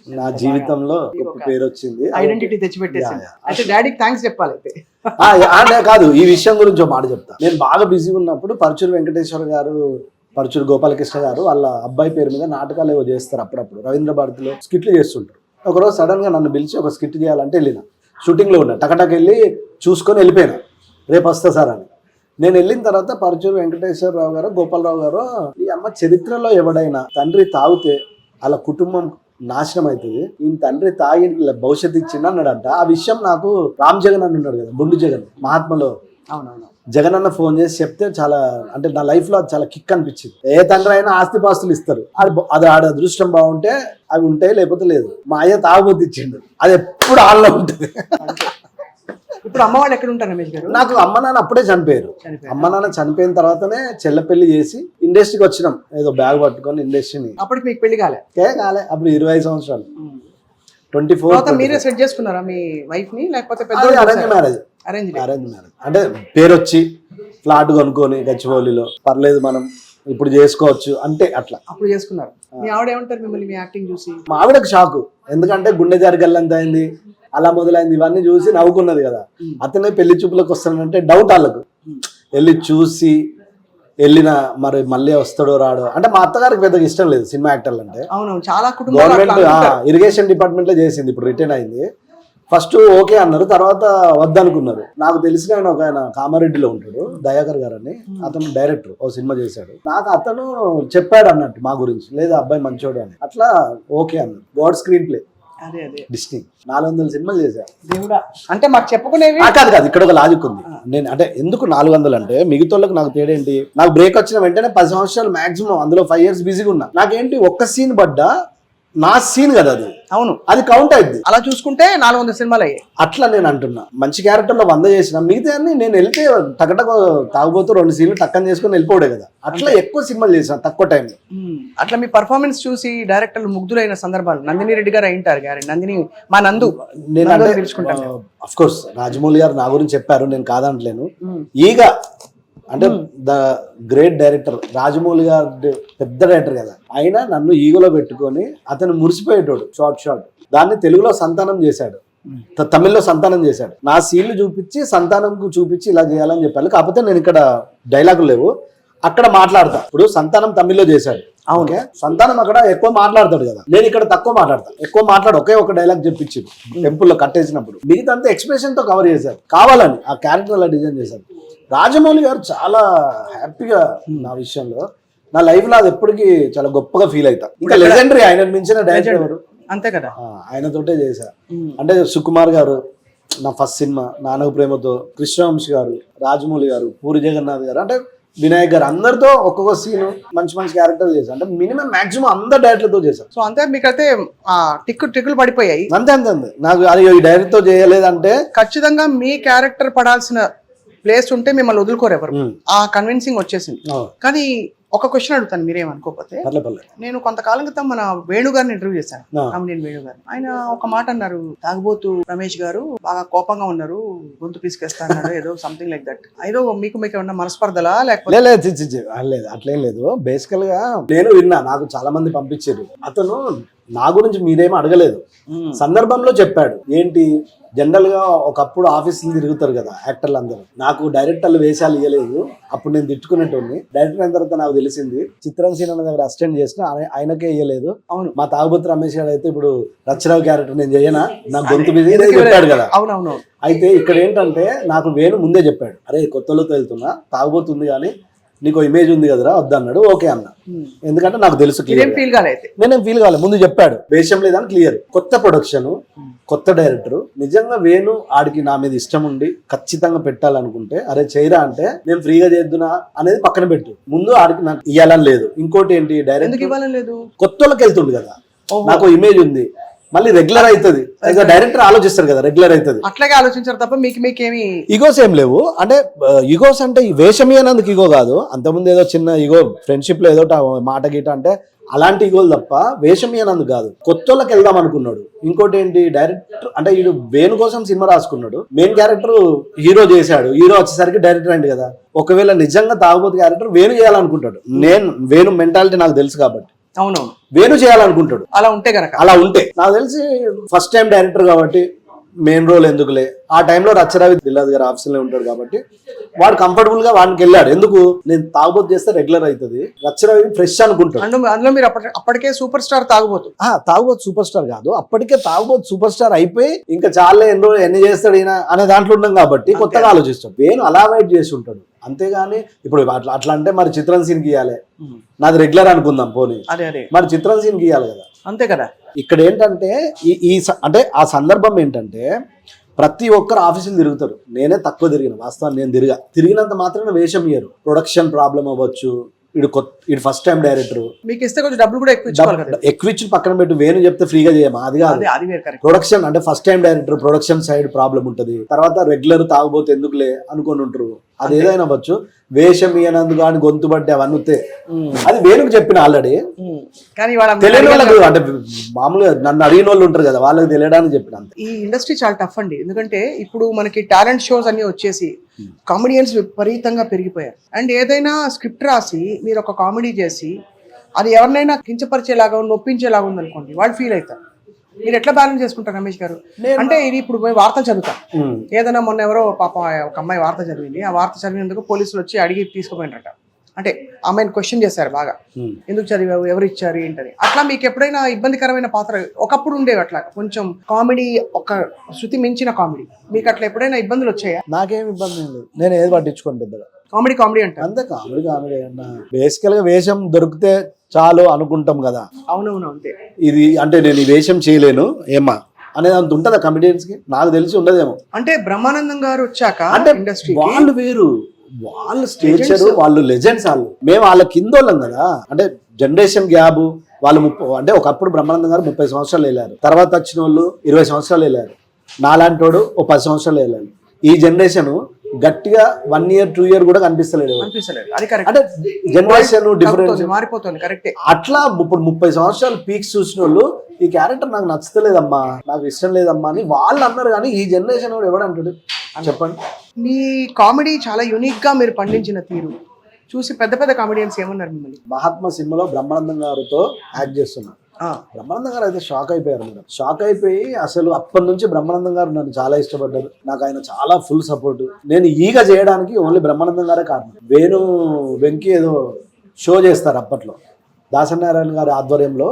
నా జీవితంలో గొప్ప పేరు వచ్చింది, ఐడెంటిటీ తెచ్చిపెట్టేసింది. అయితే డాడీకి థ్యాంక్స్ చెప్పాలి. అయితే అంటే కాదు, ఈ విషయం గురించి ఒక మాట చెప్తా. నేను బాగా బిజీగా ఉన్నప్పుడు పరుచూరు వెంకటేశ్వర గారు, పరుచూరు గోపాలకృష్ణ గారు వాళ్ళ అబ్బాయి పేరు మీద నాటకాలు ఏవో చేస్తారు అప్పుడప్పుడు, రవీంద్ర భారతిలో స్కిట్లు చేస్తుంటారు. ఒకరోజు సడన్ గా నన్ను పిలిచి ఒక స్కిట్ చేయాలంటే వెళ్ళిన, షూటింగ్ లో ఉన్నా, టకటక్ వెళ్ళి చూసుకొని వెళ్ళిపోయినా, రేపు వస్తా సార్ అని. నేను వెళ్ళిన తర్వాత పరుచూరు వెంకటేశ్వరరావు గారు, గోపాలరావు గారు, ఈ అమ్మ చరిత్రలో ఎవడైనా తండ్రి తాగితే అలా కుటుంబం నాశనం అవుతుంది, ఈయన తండ్రి తాగి భవిష్యత్తు ఇచ్చింది అన్నాడంట. ఆ విషయం నాకు రామ్ జగన్ అని ఉన్నాడు కదా, బుండు జగన్, మహాత్మలో అవునవును, జగన్ అన్న ఫోన్ చేసి చెప్తే చాలా, అంటే నా లైఫ్ లో అది చాలా కిక్ అనిపించింది. ఏ తండ్రి అయినా ఆస్తిపాస్తులు ఇస్తారు, అది ఆడ అదృష్టం బాగుంటే అవి ఉంటాయి, లేకపోతే లేదు. మా అయ్య తాగుబోతు ఇచ్చిండు, అది ఎప్పుడు ఆళ్ళలో ఉంటుంది. ఇప్పుడు అమ్మ వాళ్ళు ఎక్కడ ఉంటారు రమేష్ గారు? నాకు అమ్మ నాన్న అప్పుడే చనిపోయారు. అమ్మ నాన్న చనిపోయిన తర్వాతనే చెల్ల పెళ్లి చేసి ఇండస్ట్రీకి వచ్చినాం, ఏదో బ్యాగ్ పట్టుకొని ఇండస్ట్రీని. అప్పటికి మీకు పెళ్లి కాలే? అప్పుడు 25 సంవత్సరాలు, 24. మీరే సెట్ చేసుకున్నారా మీ వైఫ్ ని, లేకపోతే అరేంజ్ మ్యారేజ్? Arrange marriage. అంటే పేరు వచ్చి ఫ్లాట్ కొనుక్కొని గచ్చిబౌలిలో, పర్లేదు మనం ఇప్పుడు చేసుకోవచ్చు అంటే అట్లా అప్పుడు చేసుకున్నారు. మీ ఆవిడ ఏమంటారు మిమ్మల్ని మీ యాక్టింగ్ చూసి? మా ఆవిడకు షాకు, ఎందుకంటే గుండె జారి గల్లంత అయింది, అలా మొదలైంది, ఇవన్నీ చూసి నవ్వుకున్నది కదా. అతనే పెళ్లి చూపులకు వస్తానంటే డౌట్ వాళ్ళకు, వెళ్ళి చూసి వెళ్ళిన, మరి మళ్ళీ వస్తాడో రాడో. అంటే మా అత్తగారికి పెద్దగా ఇష్టం లేదు సినిమా యాక్టర్లు అంటే. అవునవును, చాలా గవర్నమెంట్ ఇరిగేషన్ డిపార్ట్మెంట్ లో చేసింది, ఇప్పుడు రిటైన్ అయింది. ఫస్ట్ ఓకే అన్నారు, తర్వాత వద్దనుకున్నారు. నాకు తెలిసిన ఆయన కామారెడ్డిలో ఉంటాడు, దయాకర్ గారు అని, అతను డైరెక్టర్, ఓ సినిమా చేశాడు. నాకు అతను చెప్పాడు అన్నట్టు మా గురించి, లేదా అబ్బాయి మంచోడు అని, అట్లా ఓకే అన్నారు. గాడ్ స్క్రీన్ ప్లే, డిస్నీ 400 సినిమాలు చేశారు. దేవుడా, అంటే మాకు చెప్పుకునేవి కాదు. ఇక్కడ ఒక లాజిక్ ఉంది. నేను అంటే ఎందుకు 400 అంటే, మిగతాళ్ళకి నాకు తేడేంటి, నాకు బ్రేక్ వచ్చిన వెంటనే 10 సంవత్సరాలు మాక్సిమం, అందులో 5 years బిజీగా ఉన్నా. నాకేంటి ఒక్క సీన్ పడ్డా నా సీన్ కదా అది, అవును, అది కౌంట్ అయింది. అలా చూసుకుంటే 400 సినిమాలు అయ్యాయి. అట్లా నేను అంటున్నా, మంచి క్యారెక్టర్లో 100 చేసిన, మిగతా నేను వెళ్తే టకటక తాగుబోతూ 2 సీన్లు టక్కని చేసుకుని వెళ్ళిపోడే కదా. అట్లా ఎక్కువ సినిమాలు చేసిన తక్కువ టైంలో. అట్లా మీ పర్ఫార్మెన్స్ చూసి డైరెక్టర్లు ముగ్ధులైన సందర్భాలు నందిని రెడ్డి గారు అయింటారు. గారు నందిని, మా నందు, నేను తెలుసుకుంటాను. అఫ్ కోర్స్ రాజమౌళి గారు నా గురించి చెప్పారు, నేను కాదంటలేను. ఈగ అంటే ద గ్రేట్ డైరెక్టర్ రాజమౌళి గారు, పెద్ద డైరెక్టర్ కదా, అయినా నన్ను ఈగలో పెట్టుకొని అతను మురిసిపోయేటోడు. షార్ట్ దాన్ని తెలుగులో సంతానం చేశాడు, తమిళ్లో సంతానం చేశాడు. నా సీన్లు చూపించి సంతానంకు చూపించి ఇలా చేయాలని చెప్పాలి. కాకపోతే నేను ఇక్కడ డైలాగులు లేవు, అక్కడ మాట్లాడతా. ఇప్పుడు సంతానం తమిళ్లో చేశాడు, అవునే, సంతానం అక్కడ ఎక్కువ మాట్లాడతాడు కదా, నేను ఇక్కడ తక్కువ మాట్లాడతా. ఎక్కువ మాట్లాడు, ఒక డైలాగ్ చెప్పించి టెంపుల్లో కట్టేసినప్పుడు మిగతా అంతా ఎక్స్ప్రెషన్ తో కవర్ చేశారు, కావాలని ఆ క్యారెక్టర్ అలా డిజైన్ చేశారు. రాజమౌళి గారు చాలా హ్యాపీగా నా విషయంలో, నా లైఫ్ లో అది ఎప్పటికీ చాలా గొప్పగా ఫీల్ అవుతా. ఇంకా లెజెండరీ, ఆయన మించిన డైరెక్టర్ ఎవరు, అంతే కదా, ఆయనతోటే చేశా. అంటే సుకుమార్ గారు నా ఫస్ట్ సినిమా, నాన్నకు ప్రేమతో, కృష్ణవంశీ గారు, రాజమౌళి గారు, పూరి జగన్నాథ్ గారు, అంటే వినాయక్ గారు, అందరితో ఒక్కొక్క సీన్ మంచి క్యారెక్టర్ చేశారు. అంటే మినిమం మాక్సిమం అందరు డైరెక్టర్లతో చేశారు. సో అంతే, మీకైతే టిక్కులు పడిపోయాయి. అంతే నాకు అది ఈ డైరెక్టర్ తో చేయలేదంటే, ఖచ్చితంగా మీ క్యారెక్టర్ పడాల్సిన ప్లేస్ ఉంటే మిమ్మల్ని వదులుకోరు ఎవరు, ఆ కన్విన్సింగ్ వచ్చేసింది. కానీ ఒక క్వశ్చన్ అడుగుతాను, మీరేమనుకోకపోతే. నేను కొంతకాలం క్రితం మన వేణుగారిని ఇంటర్వ్యూ చేశాను, కామెడియన్ వేణుగారు. ఆయన ఒక మాట అన్నారు, తాగుబోతు రమేష్ గారు బాగా కోపంగా ఉన్నారు, గొంతు పీసుకేస్తా అన్నాడు, ఏదో సంథింగ్ లైక్ దట్. ఏదో మీకు ఏమన్నా మనస్పర్ధలా, లేకపోతే? లేదు, అట్లేం లేదు. బేసికల్ గా నేను విన్నా, నాకు చాలా మంది పంపించారు. అతను నా గురించి మీరేమో అడగలేదు, సందర్భంలో చెప్పాడు. ఏంటి, జనరల్ గా ఒకప్పుడు ఆఫీసులు తిరుగుతారు కదా యాక్టర్లు అందరూ, నాకు డైరెక్టర్లు వేషాలు ఇవ్వలేదు, అప్పుడు నేను తిట్టుకునేటోని. డైరెక్టర్ అయిన తర్వాత నాకు తెలిసింది, చిత్రంసీన దగ్గర అసిస్టెంట్ చేసిన ఆయనకే ఇవ్వలేదు. అవును, మా తాగుబోతు రమేష్ గారు అయితే ఇప్పుడు రచ్చరావు క్యారెక్టర్ నేను చేయనా, నా గొంతు మీద చెప్పాడు కదా. అవునవును. అయితే ఇక్కడ ఏంటంటే, నాకు వేణు ముందే చెప్పాడు, అరే కొత్తలో వెళ్తున్నా, తాగుబోతుంది కానీ నీకు ఇమేజ్ ఉంది కదరా, వద్దన్నాడు. ఓకే అన్న, ఎందుకంటే నాకు తెలుసు, నేనేం ఫీల్ కాలేదు, ముందు చెప్పాడు. వేషం లేదని క్లియర్. కొత్త ప్రొడక్షన్, కొత్త డైరెక్టర్ నిజంగా వేణు ఆడికి నా మీద ఇష్టం ఉండి ఖచ్చితంగా పెట్టాలనుకుంటే అరే చేయరా అంటే నేను ఫ్రీగా చేద్దునా అనేది పక్కన పెట్టు. ముందు ఆడికి నాకు ఇవ్వాలని లేదు. ఇంకోటి ఏంటి ఎందుకు డైరెక్ట్ ఇవ్వాలని లేదు? కొత్త వాళ్ళకి వెళ్తుండు కదా, నాకు ఇమేజ్ ఉంది, మళ్ళీ రెగ్యులర్ అవుతుంది. డైరెక్టర్ ఆలోచిస్తారు కదా రెగ్యులర్ అవుతుంది, అట్లాగే ఆలోచించారు తప్ప మీకేమి ఈగోస్ ఏం లేవు. అంటే ఈగోస్ అంటే ఈ వేషమి అన్నందుకు ఈగో కాదు, అంతకుముందు ఏదో చిన్న ఈగో ఫ్రెండ్షిప్ లో ఏదో మాట గీట అంటే అలాంటి ఈగోలు తప్ప వేషమి అన్నందుకు కాదు. కొత్త వాళ్ళకి వెళ్దాం అనుకున్నాడు. ఇంకోటి ఏంటి డైరెక్టర్ అంటే వీడు వేణు కోసం సినిమా రాసుకున్నాడు, మెయిన్ క్యారెక్టర్ హీరో చేశాడు, హీరో వచ్చేసరికి డైరెక్టర్ అయింది కదా. ఒకవేళ నిజంగా తాగుబోతు క్యారెక్టర్ వేణు చేయాలనుకుంటాడు, నేను వేణు మెంటాలిటీ నాకు తెలుసు కాబట్టి అవునవును వేణు చేయాలనుకుంటాడు. అలా ఉంటే గనక అలా ఉంటే నాకు తెలిసి ఫస్ట్ టైం డైరెక్టర్ కాబట్టి మెయిన్ రోల్ ఎందుకులే, ఆ టైంలో రచ్చరవి దిల్లాద్ గారు ఆఫీసులో ఉంటాడు కాబట్టి వాడు కంఫర్టబుల్ గా వాడికి వెళ్ళాడు. ఎందుకు నేను తాగుబోతు చేస్తే రెగ్యులర్ అవుతుంది, రచ్చరవి ఫ్రెష్ అనుకుంటాడు. అందులో మీరు అప్పటికే సూపర్ స్టార్ తాగుబోతు. తాగుబోతు సూపర్ స్టార్ కాదు, అప్పటికే తాగుబోతు సూపర్ స్టార్ అయిపోయి ఇంకా చాలా ఎన్ని చేస్తాడు ఈయన అనే దాంట్లో ఉన్నాం కాబట్టి కొత్తగా ఆలోచిస్తాడు. వేణు అలా వెయిట్ చేసి ఉంటాడు. అంతేగాని ఇప్పుడు అట్లా అంటే మరి చిత్రం సీన్ గీయాలి, నాది రెగ్యులర్ అనుకుందాం పోనీ, మరి చిత్రం సీన్ గీయాలి కదా, అంతే కదా. ఇక్కడ ఏంటంటే అంటే ఆ సందర్భం ఏంటంటే ప్రతి ఒక్కరు ఆఫీసులు తిరుగుతారు, నేనే తక్కువ తిరిగిన వాస్తవాన్ని, నేను తిరిగినంత మాత్రమే వేషం ఇయ్యరు. ప్రొడక్షన్ ప్రాబ్లం అవ్వచ్చు, ఇడు ఫస్ట్ టైం డైరెక్టర్, మీకు ఇస్తే కొంచెం డబ్బులు కూడా ఎక్కువ ఇచ్చి పక్కన పెట్టి వేణు చెప్తే ఫ్రీగా చేయమా, అది కాదు. ప్రొడక్షన్ అంటే first time director production side problem ఉంటది, తర్వాత రెగ్యులర్ తాగుబోతే ఎందుకులే అనుకొని ఉంటారు. అది ఏదైనా అవ్వచ్చు, వేషం ఇయనందుకు కానీ గొంతు బట్టి అవన్నీ అది వేణుకు చెప్పిన ఆల్రెడీ. కానీ తెలియని వాళ్ళకు అంటే మామూలుగా నన్ను అడిగిన వాళ్ళు ఉంటారు కదా, వాళ్ళకి తెలియడానికి చెప్పిన. ఈ ఇండస్ట్రీ చాలా టఫ్ అండి, ఎందుకంటే ఇప్పుడు మనకి టాలెంట్ షోస్ అన్ని వచ్చేసి కామెడియన్స్ విపరీతంగా పెరిగిపోయారు. అండ్ ఏదైనా స్క్రిప్ట్ రాసి మీరు ఒక కామెడీ చేసి అది ఎవరినైనా కించపరిచేలాగా నొప్పించేలాగా ఉందనుకోండి, వాళ్ళు ఫీల్ అవుతారు. మీరు ఎట్లా బ్యాలెన్స్ చేసుకుంటారు రమేష్ గారు? అంటే ఇది ఇప్పుడు మేము వార్తలు చదువుతాం, ఏదైనా మొన్న ఎవరో పాప ఒక అమ్మాయి వార్త చదివింది, ఆ వార్త చదివినందుకు పోలీసులు వచ్చి అడిగి తీసుకుపోయినట. అంటే అమ్మాయిని క్వశ్చన్ చేశారు బాగా, ఎందుకు చదివావు, ఎవరు ఇచ్చారు ఏంటని. అట్లా మీకు ఎప్పుడైనా ఇబ్బందికరమైన పాత్ర ఒకప్పుడు ఉండేవి అట్లా కొంచెం కామెడీ, ఒక శృతి మించిన కామెడీ, మీకు అట్లా ఎప్పుడైనా ఇబ్బందులు వచ్చాయా? నాకేం ఇబ్బంది లేదు, నేను ఏది పట్టించుకోను పెద్దగా. కామెడీ అంటే అంతే, కామెడీ అన్న బేసికల్ గా వేషం దొరికితే చాలు అనుకుంటాం కదా. అవునవును అంతే. ఇది అంటే నేను ఈ వేషం చేయలేను ఏమా అనేది అంత ఉంటుందా కమెడియన్స్ కి? నాకు తెలిసి ఉండదేమో. అంటే బ్రహ్మానందం గారు వచ్చాక అంటే ఇండస్ట్రీ వాళ్ళు వేరు, వాళ్ళు స్టేచర్, వాళ్ళు లెజెండ్స్. మేము వాళ్ళ కింద వాళ్ళం కదా, అంటే జనరేషన్ గ్యాప్. వాళ్ళు అంటే ఒకప్పుడు బ్రహ్మానందం గారు 30 సంవత్సరాలు వెళ్ళారు, తర్వాత వచ్చిన వాళ్ళు 20 సంవత్సరాలు వెళ్ళారు, నాలాంటి వాడు 10 సంవత్సరాలు వెళ్ళారు. ఈ జనరేషన్ గట్టిగా 1 year 2 year కూడా కనిపిస్తలేదు. అంటే జనరేషన్ డిఫరెన్స్ మారిపోతుంది. కరెక్టే. అట్లా ఇప్పుడు 30 సంవత్సరాలు పీక్స్ చూసిన వాళ్ళు ఈ క్యారెక్టర్ నాకు నచ్చలేదమ్మా, నాకు ఇష్టం లేదమ్మా అని వాళ్ళు అన్నారు. కానీ ఈ జనరేషన్ వాడు ఎవడు అంటాడు చెప్పండి? మీ కామెడీ చాలా యూనిక్ గా మీరు పండించిన తీరు చూసి పెద్ద పెద్ద కామెడియన్స్ ఏమన్నారు మిమ్మల్ని? మహాత్మా సినిమాలో బ్రహ్మానందం గారితో యాక్ట్ చేస్తున్నా. బ్రహ్మానందం గారు అయితే షాక్ అయిపోయారు మేడం. షాక్ అయిపోయి అసలు అప్పటి నుంచి బ్రహ్మానందం గారు నన్ను చాలా ఇష్టపడ్డారు, నాకు ఆయన చాలా ఫుల్ సపోర్ట్. నేను ఈగ చేయడానికి ఓన్లీ బ్రహ్మానందం గారే కారణం. వేణు వెంకీ ఏదో షో చేస్తారు అప్పట్లో, దాసనారాయణ గారి ఆధ్వర్యంలో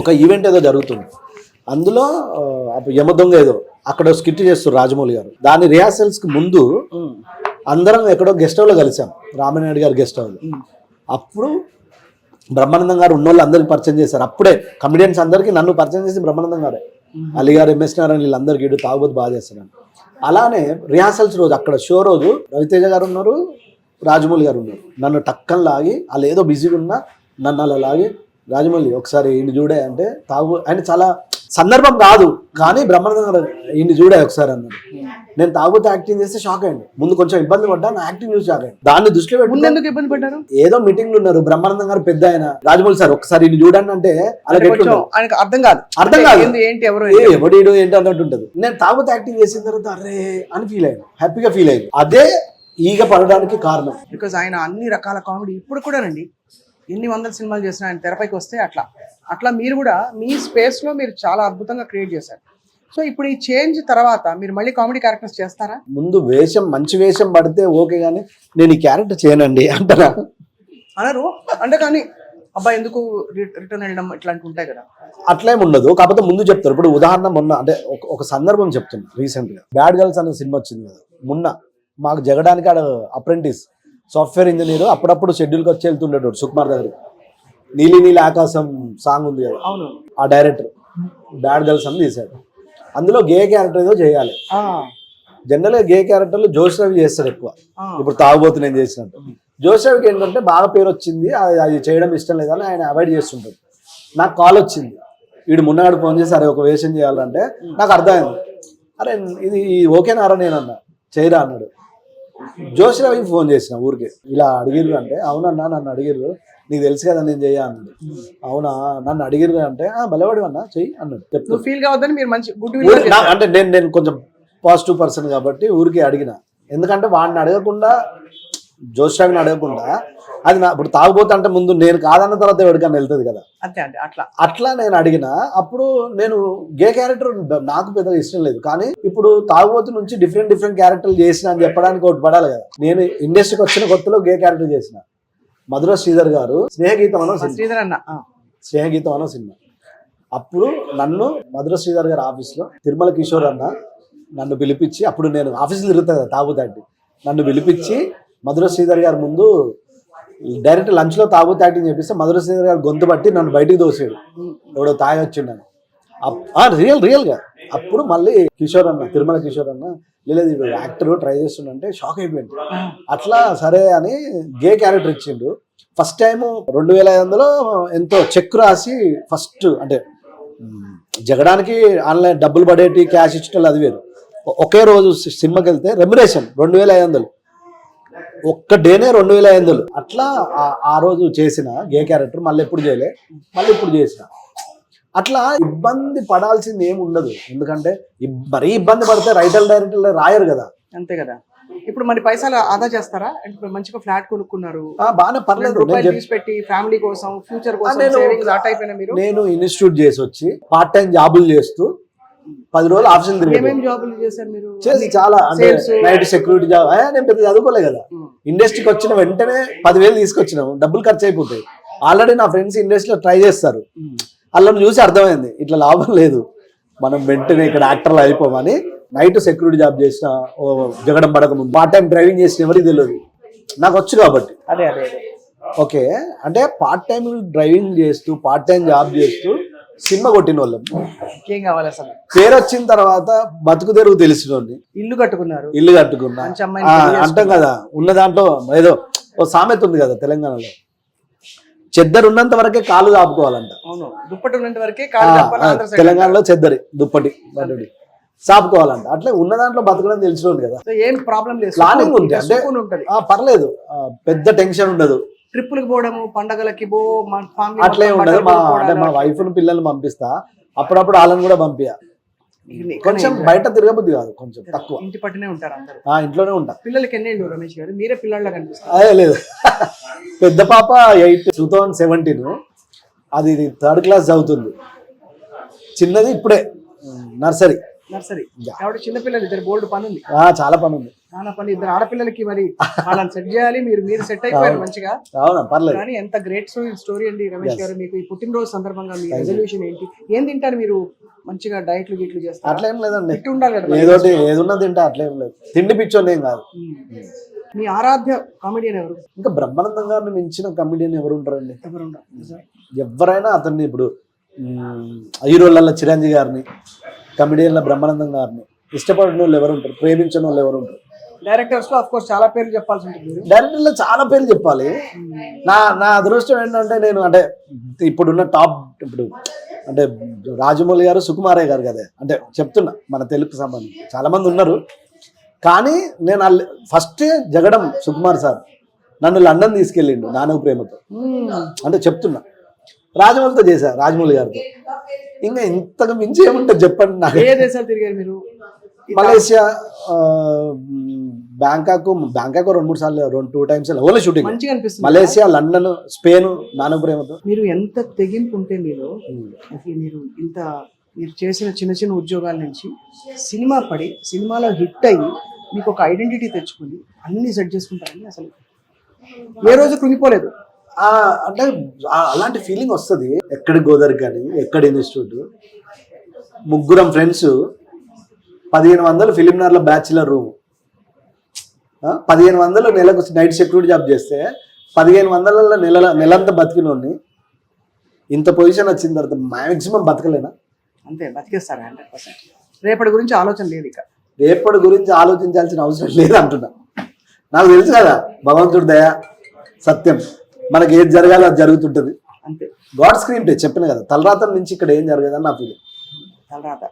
ఒక ఈవెంట్ ఏదో జరుగుతుంది. అందులో యమదొంగ ఏదో అక్కడ స్కిట్ చేస్తారు రాజమౌళి గారు. దాని రిహార్సల్స్ కి ముందు అందరం ఎక్కడో గెస్ట్ హౌస్ లో కలిసాం, రామనాయుడు గారు గెస్ట్ హౌస్. అప్పుడు బ్రహ్మానందం గారు ఉన్న వాళ్ళు అందరికి పరిచయం చేశారు. అప్పుడే కమెడియన్స్ అందరికీ నన్ను పరిచయం చేసి బ్రహ్మానందం గారే, అలీ గారు, ఎంఎస్ నారాయణ వీళ్ళందరికీ ఇటు తాగుబోతు బాగా చేస్తున్నాను. అలానే రిహార్సల్స్ రోజు అక్కడ షో రోజు రవితేజ గారు ఉన్నారు, రాజమౌళి గారు ఉన్నారు. నన్ను టక్కన లాగి వాళ్ళు ఏదో బిజీగా ఉన్నా నన్ను అలా లాగి, రాజమౌళి ఒకసారి ఈయన చూడే అంటే ఆయన చాలా సందర్భం కాదు కానీ బ్రహ్మానందం గారు ఈయన చూడే ఒకసారి అన్నాడు. నేను తాగుతూ యాక్టింగ్ చేస్తే షాక్ అయ్యండి. ముందు కొంచెం ఇబ్బంది పడ్డా, నా యాక్టింగ్ చూసి షాక్ అయ్యండి. దాన్ని దృష్టిలో పెట్టుకుని ఇబ్బంది పడ్డారు. ఏదో మీటింగ్లు ఉన్నారు, బ్రహ్మానందం గారు పెద్ద ఆయన, రాజమౌళి సార్ ఒకసారి ఈయన చూడండి అంటే అర్థం కాదు ఏంటి ఎవడు ఏంటి అన్నట్టు ఉంటది. నేను తాగుతూ యాక్టింగ్ చేసిన తర్వాత అరే అని ఫీల్ అయ్యాను, హ్యాపీగా ఫీల్ అయ్యాను. అదే ఈగ పడడానికి కారణం. బికాజ్ ఆయన అన్ని రకాల కామెడీ ఇప్పుడు కూడా రండి ఎన్ని వందల సినిమాలు చేసినా ఆయన తెరపైకి వస్తే అట్లా మీరు కూడా మీ స్పేస్ లో మీరు చాలా అద్భుతంగా క్రియేట్ చేశారు. సో ఇప్పుడు ఈ చేంజ్ తర్వాత మీరు మళ్ళీ కామెడీ క్యారెక్టర్స్ చేస్తారా? ముందు వేషం మంచి వేషం పడితే ఓకే, కానీ నేను ఈ క్యారెక్టర్ చేయనండి అంటారా అనరు. అంటే కానీ అబ్బాయి ఎందుకు రిటర్న్ వెళ్ళడం ఇట్లాంటి ఉంటాయి కదా, అట్లేం ఉండదు. కాకపోతే ముందు చెప్తారు. ఇప్పుడు ఉదాహరణ మొన్న అంటే ఒక సందర్భం చెప్తున్నా. రీసెంట్ గా బ్యాడ్ గర్ల్స్ అనే సినిమా వచ్చింది కదా, మొన్న మాకు జగడానికి ఆడ అప్రెంటిస్ సాఫ్ట్వేర్ ఇంజనీర్ అప్పుడప్పుడు షెడ్యూల్కి వచ్చి వెళ్తుండేటోడు సుకుమార్ దగ్గర. నీలి నీలి ఆకాశం సాంగ్ ఉంది కదా, అవును, ఆ డైరెక్టర్ బ్యాడ్ గర్ల్స్ అని తీశాడు. అందులో గే క్యారెక్టర్ ఏదో చేయాలి. జనరల్గా గే క్యారెక్టర్లు జోష్ రవి చేస్తాడు ఎక్కువ. ఇప్పుడు తాగుబోతు నేను చేసినట్టు జోష్ రవికి ఏంటంటే బాగా పేరు వచ్చింది, అది చేయడం ఇష్టం లేదని ఆయన అవాయిడ్ చేస్తుంటాడు. నాకు కాల్ వచ్చింది, వీడు మున్నాడు ఫోన్ చేసి అరే ఒక వేషం చేయాలంటే నాకు అర్థమైంది, అరే ఇది ఓకేనారా నేను అన్నా, చేయరా అన్నాడు. జోష్ రవికి ఫోన్ చేసిన ఊరికి ఇలా అడిగిర్రు అంటే, అవునన్నా నన్ను అడిగిర్రు, నీకు తెలుసు కదా నేను చెయ్య అన్నాడు. అవునా నన్ను అడిగిర్రు అంటే బలవాడు అన్నా చెయ్యి అన్నాడు. చెప్తూ ఫీల్ కావద్దని మీరు మంచి అంటే నేను కొంచెం పాజిటివ్ పర్సన్ కాబట్టి ఊరికి అడిగిన. ఎందుకంటే వాడిని అడగకుండా, జోష్ రవిని అడగకుండా, అది నా ఇప్పుడు తాగుబోతు అంటే ముందు నేను కాదన్న తర్వాత ఎవరికన్నా వెళ్తుంది కదా, అంతే అండి. అట్లా నేను అడిగిన. అప్పుడు నేను గే క్యారెక్టర్ నాకు పెద్దగా ఇష్టం లేదు, కానీ ఇప్పుడు తాగుబోతు నుంచి డిఫరెంట్ క్యారెక్టర్లు చేసిన అని చెప్పడానికి ఒకటి పడాలి కదా. నేను ఇండస్ట్రీకి వచ్చిన కొత్తలో గే క్యారెక్టర్ చేసిన. మధుర శ్రీధర్ గారు స్నేహగీతం అనో సినిమా, అప్పుడు నన్ను మధుర శ్రీధర్ గారి ఆఫీస్లో తిరుమల కిషోర్ అన్న నన్ను పిలిపించి, అప్పుడు నేను ఆఫీసులో తిరుగుతాను కదా తాగుతాంటి, నన్ను పిలిపించి మధుర శ్రీధర్ గారి ముందు డైరెక్ట్ లంచ్లో తాగుతూ యాక్టింగ్ చేపిస్తే మధుర శ్రీధర్ గారు గొంతు పట్టి నన్ను బయటికి దోసాడు, ఎవడో తాగి వచ్చిండను. రియల్గా అప్పుడు మళ్ళీ కిషోర్ అన్న, తిరుమల కిషోర్ అన్న, లేదు ఇప్పుడు యాక్టర్ ట్రై చేస్తుండే షాక్ అయిపోయింది. అట్లా సరే అని గే క్యారెక్టర్ ఇచ్చిండు. ఫస్ట్ టైం 2500 ఎంతో చెక్ రాసి, ఫస్ట్ అంటే జగడానికి ఆన్లైన్ డబ్బులు పడేటి క్యాష్ ఇచ్చేటోళ్ళు అది వేరు. ఒకే రోజు సినిమాకి వెళ్తే రెమ్యురేషన్ 2500, ఒక్క డేనే 2500. అట్లా ఆ రోజు చేసిన గే క్యారెక్టర్ మళ్ళీ ఎప్పుడు చేయలే, మళ్ళీ ఇప్పుడు చేసిన. అట్లా ఇబ్బంది పడాల్సింది ఏమి ఉండదు, ఎందుకంటే మరీ ఇబ్బంది పడితే రైటర్ డైరెక్టర్లు రాయరు కదా. అంతే కదా. ఇప్పుడు మరి పైసలు ఆదా చేస్తారా? అంటే మంచిగా ఫ్లాట్ కొనుక్కున్నారు, బాగానే పర్లేదు, పెట్టి ఫ్యామిలీ కోసం ఫ్యూచర్ కోసం సేవింగ్స్ ఆ టైప్ అయినా మీరు? నేను ఇన్స్టిట్యూట్ చేసి వచ్చి పార్ట్ టైం జాబులు చేస్తూ 10 రోజులు ఆఫీసులు తిరిగి ఏమేమి జాబులు చేశారు మీరు? చేసి చాలా, అంటే నైట్ సెక్యూరిటీ జాబ్. నేను పెద్ద చదువుకోలే కదా, ఇండస్ట్రీకి వచ్చిన వెంటనే 10,000 తీసుకొచ్చినాము, డబ్బులు ఖర్చు అయిపోతాయి. ఆల్రెడీ నా ఫ్రెండ్స్ ఇండస్ట్రీలో ట్రై చేస్తారు, వాళ్ళని చూసి అర్థమైంది ఇట్లా లాభం లేదు, మనం వెంటనే ఇక్కడ యాక్టర్లు అయిపోమని నైట్ సెక్యూరిటీ జాబ్ చేసిన, జగడం పడక ముందు పార్ట్ టైం డ్రైవింగ్ చేసిన ఎవరికి తెలియదు, నాకు వచ్చు కాబట్టి. అదే ఓకే, అంటే పార్ట్ టైం డ్రైవింగ్ చేస్తూ పార్ట్ టైం జాబ్ చేస్తూ సినిమా కొట్టిన వాళ్ళం. ఏం కావాలి అసలు? పేరు వచ్చిన తర్వాత బతుకు తెరుగు తెలిసిన వాళ్ళని, ఇల్లు కట్టుకున్నా అంటాం కదా. ఉన్న దాంట్లో ఏదో ఓ సామెత ఉంది కదా తెలంగాణలో, చెద్దరు ఉన్నంత వరకే కాలు చాపుకోవాలంట. దుప్పటి ఉన్నంత వరకే తెలంగాణలో చెద్దరి దుప్పటి బడ్డడి చాపుకోవాలంట. అట్లా ఉన్న దాంట్లో బతకడం తెలిసినోడు కదా, ఏం ప్రాబ్లం లేదు, ప్లానింగ్ ఉంది అంటే పర్లేదు, పెద్ద టెన్షన్ ఉండదు. ట్రిప్పులకు పోవడము, పండగలకి అట్లే ఉండదు. అంటే మా వైఫ్ పిల్లల్ని పంపిస్తా, అప్పుడప్పుడు వాళ్ళని కూడా పంపియా. కొంచెం బయట తిరగబుద్ది కాదు, కొంచెం తక్కువ. ఇంటి పట్టునే ఉంటారు అందరూ? ఇంట్లోనే ఉంటా. పిల్లలకి ఎన్నేళ్ళు రమేష్ గారు? మీరే పిల్లల్లా కనిపిస్తారు. అదే లేదు, పెద్ద పాప 8 2017, అది 3rd క్లాస్ చదువుతుంది. చిన్నది ఇప్పుడే నర్సరీ. కాబట్టి చిన్నపిల్లలు ఇద్దరు, బోల్డ్ పని ఉంది, చాలా పని ఉంది, చాలా పని. ఇద్దరు ఆడపిల్లలకి మరి వాళ్ళని సెట్ చేయాలి, మీరు సెట్ అయిపోయారు మంచిగా. అవునా, పర్లేదు. కానీ ఎంత గ్రేట్ స్టోరీ అండి రమేష్ గారు. మీకు ఈ పుట్టినరోజు సందర్భంగా మీ రెజల్యూషన్ ఏంటి? ఏం తింటారు మీరు? మంచిగా డైట్లు గిట్లు చేస్తారు? అట్లా ఏం లేదండి, ఉండాలి కదా, ఏదోటి ఏదున్నా తింటా, అట్లేం లేదు. తిండి పిచ్చోళ్ళు ఏం కాదు. మీ ఆరాధ్య కామెడియన్ ఎవరు? ఇంకా బ్రహ్మానందం గారిని మించిన కామెడియన్ ఎవరు ఉంటారండి? ఎవరైనా అతన్ని, ఇప్పుడు హీరోలలో చిరంజీవి గారిని, కమెడియన్ల బ్రహ్మానందం గారిని ఇష్టపడిన వాళ్ళు ఎవరు ఉంటారు? ప్రేమించిన వాళ్ళు ఎవరు ఉంటారు? డైరెక్టర్స్ లో ఆఫ్ కోర్స్ చాలా పేర్లు చెప్పాల్సి ఉంటుంది. డైరెక్టర్లో చాలా పేర్లు చెప్పాలి. నా అదృష్టం ఏంటంటే, నేను అంటే ఇప్పుడున్న టాప్, ఇప్పుడు అంటే రాజమౌళి గారు, సుకుమారయ్య గారు కదా, అంటే చెప్తున్నా మన తెలుగుకి సంబంధించి చాలా మంది ఉన్నారు. కానీ నేను ఫస్ట్ జగడం సుకుమార్ సార్ నన్ను లండన్ తీసుకెళ్ళిండు నానవ ప్రేమతో, అంటే చెప్తున్నా. రాజమౌళితో చేశా, రాజమౌళి గారితో. ఇంకా ఇంతకు మించి ఏముంటుంది చెప్పండి నాకు. ఏ దేశాలు తిరిగారు మీరు? మలేషియా, బ్యాంకాక్ 2-3 సార్లు, 2 times ఓన్లీ షూటింగ్. మంచిగా అనిపిస్తుంది. మలేషియా, లండన్, స్పెయిన్ నానవ ప్రేమతో. మీరు ఎంత తెగింపు ఉంటే మీరు చేసిన చిన్న చిన్న ఉద్యోగాల నుంచి సినిమా పడి, సినిమాలో హిట్ అయ్యి, మీకు ఒక ఐడెంటిటీ తెచ్చుకుని అన్ని సెట్ చేసుకుంటారని అసలు ఏ రోజు కృంగిపోలేదు. అంటే అలాంటి ఫీలింగ్ వస్తుంది. ఎక్కడి గోదావరి కానీ, ఎక్కడ ఇన్స్టిట్యూట్, 3 ఫ్రెండ్స్, 1500 ఫిలింనగర్లో బ్యాచులర్ రూమ్, 1500 నెలకు నైట్ సెక్యూరిటీ జాబ్ చేస్తే 1500 నెలంతా బతికినోడిని ఇంత పొజిషన్ వచ్చిన తర్వాత మ్యాక్సిమం బతకలేనా? అంతే, బతికేస్తారు 100%. రేపటి గురించి ఆలోచన లేదు ఇక. రేపటి గురించి ఆలోచించాల్సిన అవసరం లేదు అంటున్నా. నాకు తెలుసు కదా భగవంతుడి దయ సత్యం, మనకి ఏది జరగాలో అది జరుగుతుంటది. అంతే, గాడ్ స్క్రీన్ ప్లే చెప్పిన కదా, తలరాతం నుంచి ఇక్కడ ఏం జరగదని నా ఫీలింగ్. తర్వాత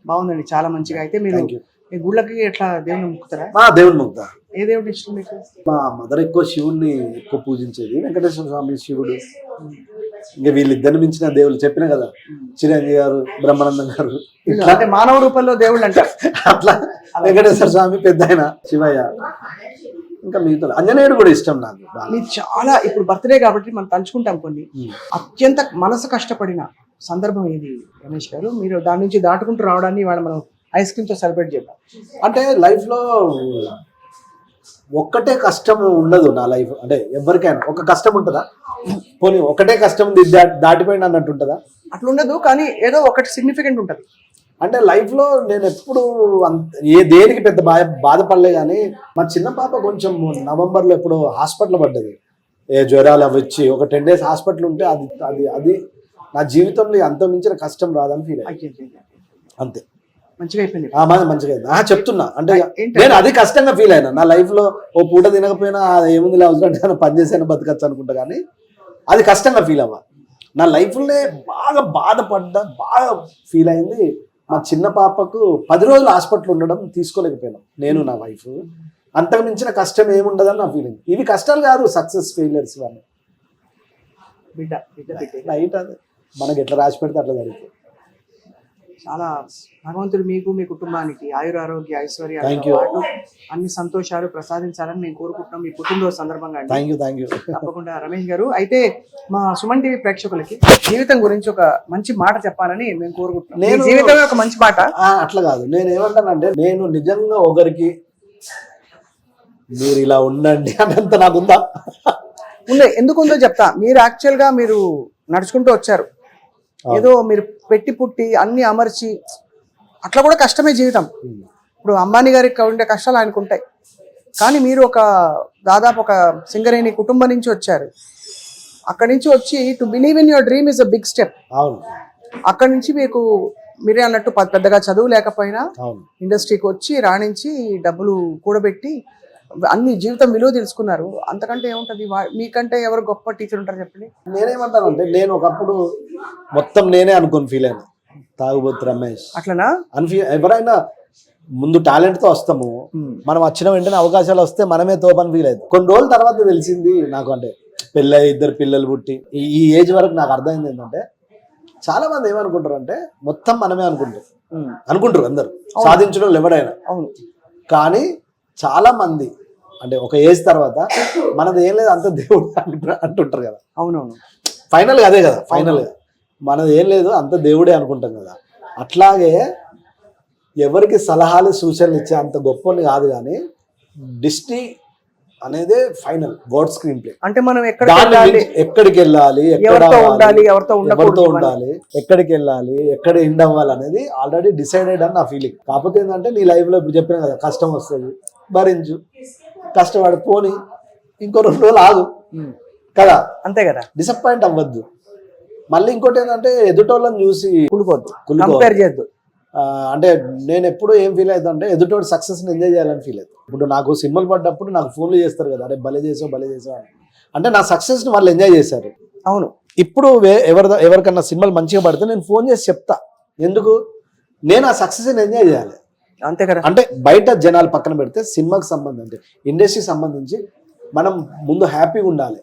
బాగుందండి, చాలా మంచిగా. అయితే మీరు Thank you. మీ గుళ్ళకి ఎట్లా దేవుని మొక్కుతారా? మా దేవుని ముగ్ధ, ఏ దేవుడు ఇష్టం మీకు? మా మదర్ ఎక్కువ శివుణ్ణి ఎక్కువ పూజించేది, వెంకటేశ్వర స్వామి, శివుడు. ఇంకా వీళ్ళిద్దరిని మించిన దేవుళ్ళు చెప్పిన కదా, చిరంజీవి గారు, బ్రహ్మానందం గారు, ఇట్లా అంటే మానవ రూపంలో దేవుళ్ళు అంటారు. అట్లా వెంకటేశ్వర స్వామి పెద్ద ఆయన, శివయ్య, ఇంకా మిగతా ఆంజనేయుడు కూడా ఇష్టం నాకు బాగా. మీరు చాలా ఇప్పుడు బర్త్డే కాబట్టి మనం తలుచుకుంటాం కొన్ని. అత్యంత మనసు కష్టపడిన సందర్భం ఏది రమేష్ గారు? మీరు దాని నుంచి దాటుకుంటూ రావడాన్ని ఇవాళ మనం ఐస్ క్రీమ్ తో సెలబ్రేట్ చేద్దాం. అంటే లైఫ్ లో ఒక్కటే కష్టం ఉండదు నా లైఫ్. అంటే ఎవరికైనా ఒక కష్టం ఉంటుందా? పోనీ ఒకటే కష్టం దాటిపోయింది అన్నట్టు ఉంటుందా? అట్లా ఉండదు, కానీ ఏదో ఒకటి సిగ్నిఫికెంట్ ఉంటుంది. అంటే లైఫ్ లో నేను ఎప్పుడు దేనికి పెద్ద బాధపడలే. కానీ మా చిన్న పాప కొంచెం నవంబర్లో ఎప్పుడు హాస్పిటల్ పడ్డది, జ్వరాలు అవి వచ్చి ఒక 10 days హాస్పిటల్ ఉంటే అది అది అది నా జీవితంలో అంత మించిన కష్టం రాదని ఫీల్ అయ్యి. అంతే, మంచిగా అయిపోయింది. మంచిగా అయింది చెప్తున్నా. అంటే ఏంటి? నేను అది కష్టంగా ఫీల్ అయినా నా లైఫ్ లో. ఓ పూట తినకపోయినా ఏముంది అవసరం పనిచేసాను బతకచ్చు అనుకుంటా, కానీ అది కష్టంగా ఫీల్ అవ్వ. నా లైఫ్లోనే బాగా బాధపడ్డా, బాగా ఫీల్ అయింది మా చిన్న పాపకు 10 రోజులు హాస్పిటల్ ఉండడం తీసుకోలేకపోయినాం నేను నా వైఫ్. అంతకు మించిన కష్టం ఏముండదని నా ఫీలింగ్. ఇవి కష్టాలు కాదు, సక్సెస్ ఫెయిలియర్స్ ఇవన్నీ. బిడ్డ రైట్, అది మనకి ఎట్లా రాసి పెడితే అట్లా జరుగుతుంది. చాలా భగవంతుడు మీకు, మీ కుటుంబానికి ఆయురారోగ్య ఐశ్వర్య Thank you. అన్ని సంతోషాలు ప్రసాదించాలని మేము కోరుకుంటున్నాం మీ పుట్టినరోజు సందర్భంగా. Thank you. తప్పకుండా రమేష్ గారు. అయితే మా సుమన్ టీవీ ప్రేక్షకులకి జీవితం గురించి ఒక మంచి మాట చెప్పాలని మేము కోరుకుంటున్నాం. నేను జీవితమే ఒక మంచి మాట. అట్లా కాదు, నేను ఏమంటానంటే నేను నిజంగా ఒకరికి మీరు ఇలా ఉండండి అనంత నాకుందా? ఉందే, ఎందుకు ఉందో చెప్తా. మీరు యాక్చువల్ గా మీరు నడుచుకుంటూ వచ్చారు, ఏదో మీరు పెట్టి పుట్టి అన్ని అమర్చి, అట్లా కూడా కష్టమే జీవితం. ఇప్పుడు అంబానీ గారికి ఉండే కష్టాలు ఆయనకు ఉంటాయి, కానీ మీరు ఒక దాదాపు ఒక సింగరేణి కుటుంబం నుంచి వచ్చారు. అక్కడి నుంచి వచ్చి to believe in your dream is a big step. అవును, అక్కడి నుంచి మీకు మీరే అన్నట్టు పెద్దగా చదువు లేకపోయినా అవును, ఇండస్ట్రీకి వచ్చి రాణించి డబ్బులు కూడబెట్టి అన్ని జీవితం విలువ తెలుసుకున్నారు. అంతకంటే ఏముంటది? మీకంటే ఎవరు గొప్ప టీచర్ ఉంటారు చెప్పండి? నేనేమంటానంటే నేను ఒకప్పుడు మొత్తం నేనే అనుకుని ఫీల్ అయినా, తాగుబోతు రమేష్ అట్లనా? ఎవరైనా ముందు టాలెంట్ తో వస్తాము, మనం వచ్చిన వెంటనే అవకాశాలు వస్తే మనమే తోపని ఫీల్ అవుతాం. కొన్ని రోజుల తర్వాత తెలిసింది నాకు, అంటే పెళ్ళై 2 పిల్లలు పుట్టి ఈ ఏజ్ వరకు నాకు అర్థమైంది ఏంటంటే, చాలా మంది ఏమనుకుంటారు అంటే మొత్తం మనమే అనుకుంటారు అందరు, సాధించడం ఎవడైనా. అవును, కానీ చాలా మంది అంటే ఒక ఏజ్ తర్వాత మనది ఏం లేదు అంత దేవుడు అంటుంటారు కదా. అవునవును, ఫైనల్ అదే కదా, ఫైనల్ మనది ఏం లేదు అంత దేవుడే అనుకుంటాం కదా. అట్లాగే ఎవరికి సలహాలు సూచనలు ఇచ్చే అంత గొప్పని కాదు, కానీ డిస్నీ అనేదే ఫైనల్ గాడ్ స్క్రీన్ ప్లే. అంటే మనం ఎక్కడికి వెళ్ళాలి, ఎవరితో ఉండాలి, ఎవరితో ఉండాలి, ఎక్కడికి వెళ్ళాలి, ఎక్కడ ఎండ్ అవ్వాలి అనేది ఆల్రెడీ డిసైడెడ్ అని నా ఫీలింగ్. కాకపోతే ఏంటంటే నీ లైఫ్ లో ఇప్పుడు చెప్పిన కదా, కష్టం వస్తుంది భరించు, కష్టపడి పోని, ఇంకో 2 రోజులు ఆగు కదా, అంతే కదా, డిసప్పాయింట్ అవ్వద్దు. మళ్ళీ ఇంకోటి ఏంటంటే ఎదుటోళ్ళని చూసి కులుకోవద్దు, కంపేర్ చేయొద్దు. అంటే నేను ఎప్పుడు ఏం ఫీల్ అవుతా అంటే ఎదుటోడి సక్సెస్ని ఎంజాయ్ చేయాలని ఫీల్ అవుతాను. ఇప్పుడు నాకు సినిమాలు పడ్డప్పుడు నాకు ఫోన్లు చేస్తారు కదా, అరే భలే చేసావు అని. అంటే నా సక్సెస్ని వాళ్ళు ఎంజాయ్ చేశారు. అవును, ఇప్పుడు ఎవరికన్నా సినిమాలు మంచిగా పడితే నేను ఫోన్ చేసి చెప్తా, ఎందుకు నేను ఆ సక్సెస్ని ఎంజాయ్ చేయాలి. అంతే కదా. అంటే బయట జనాలు పక్కన పెడితే సినిమాకి సంబంధించి, ఇండస్ట్రీకి సంబంధించి మనం ముందు హ్యాపీగా ఉండాలి.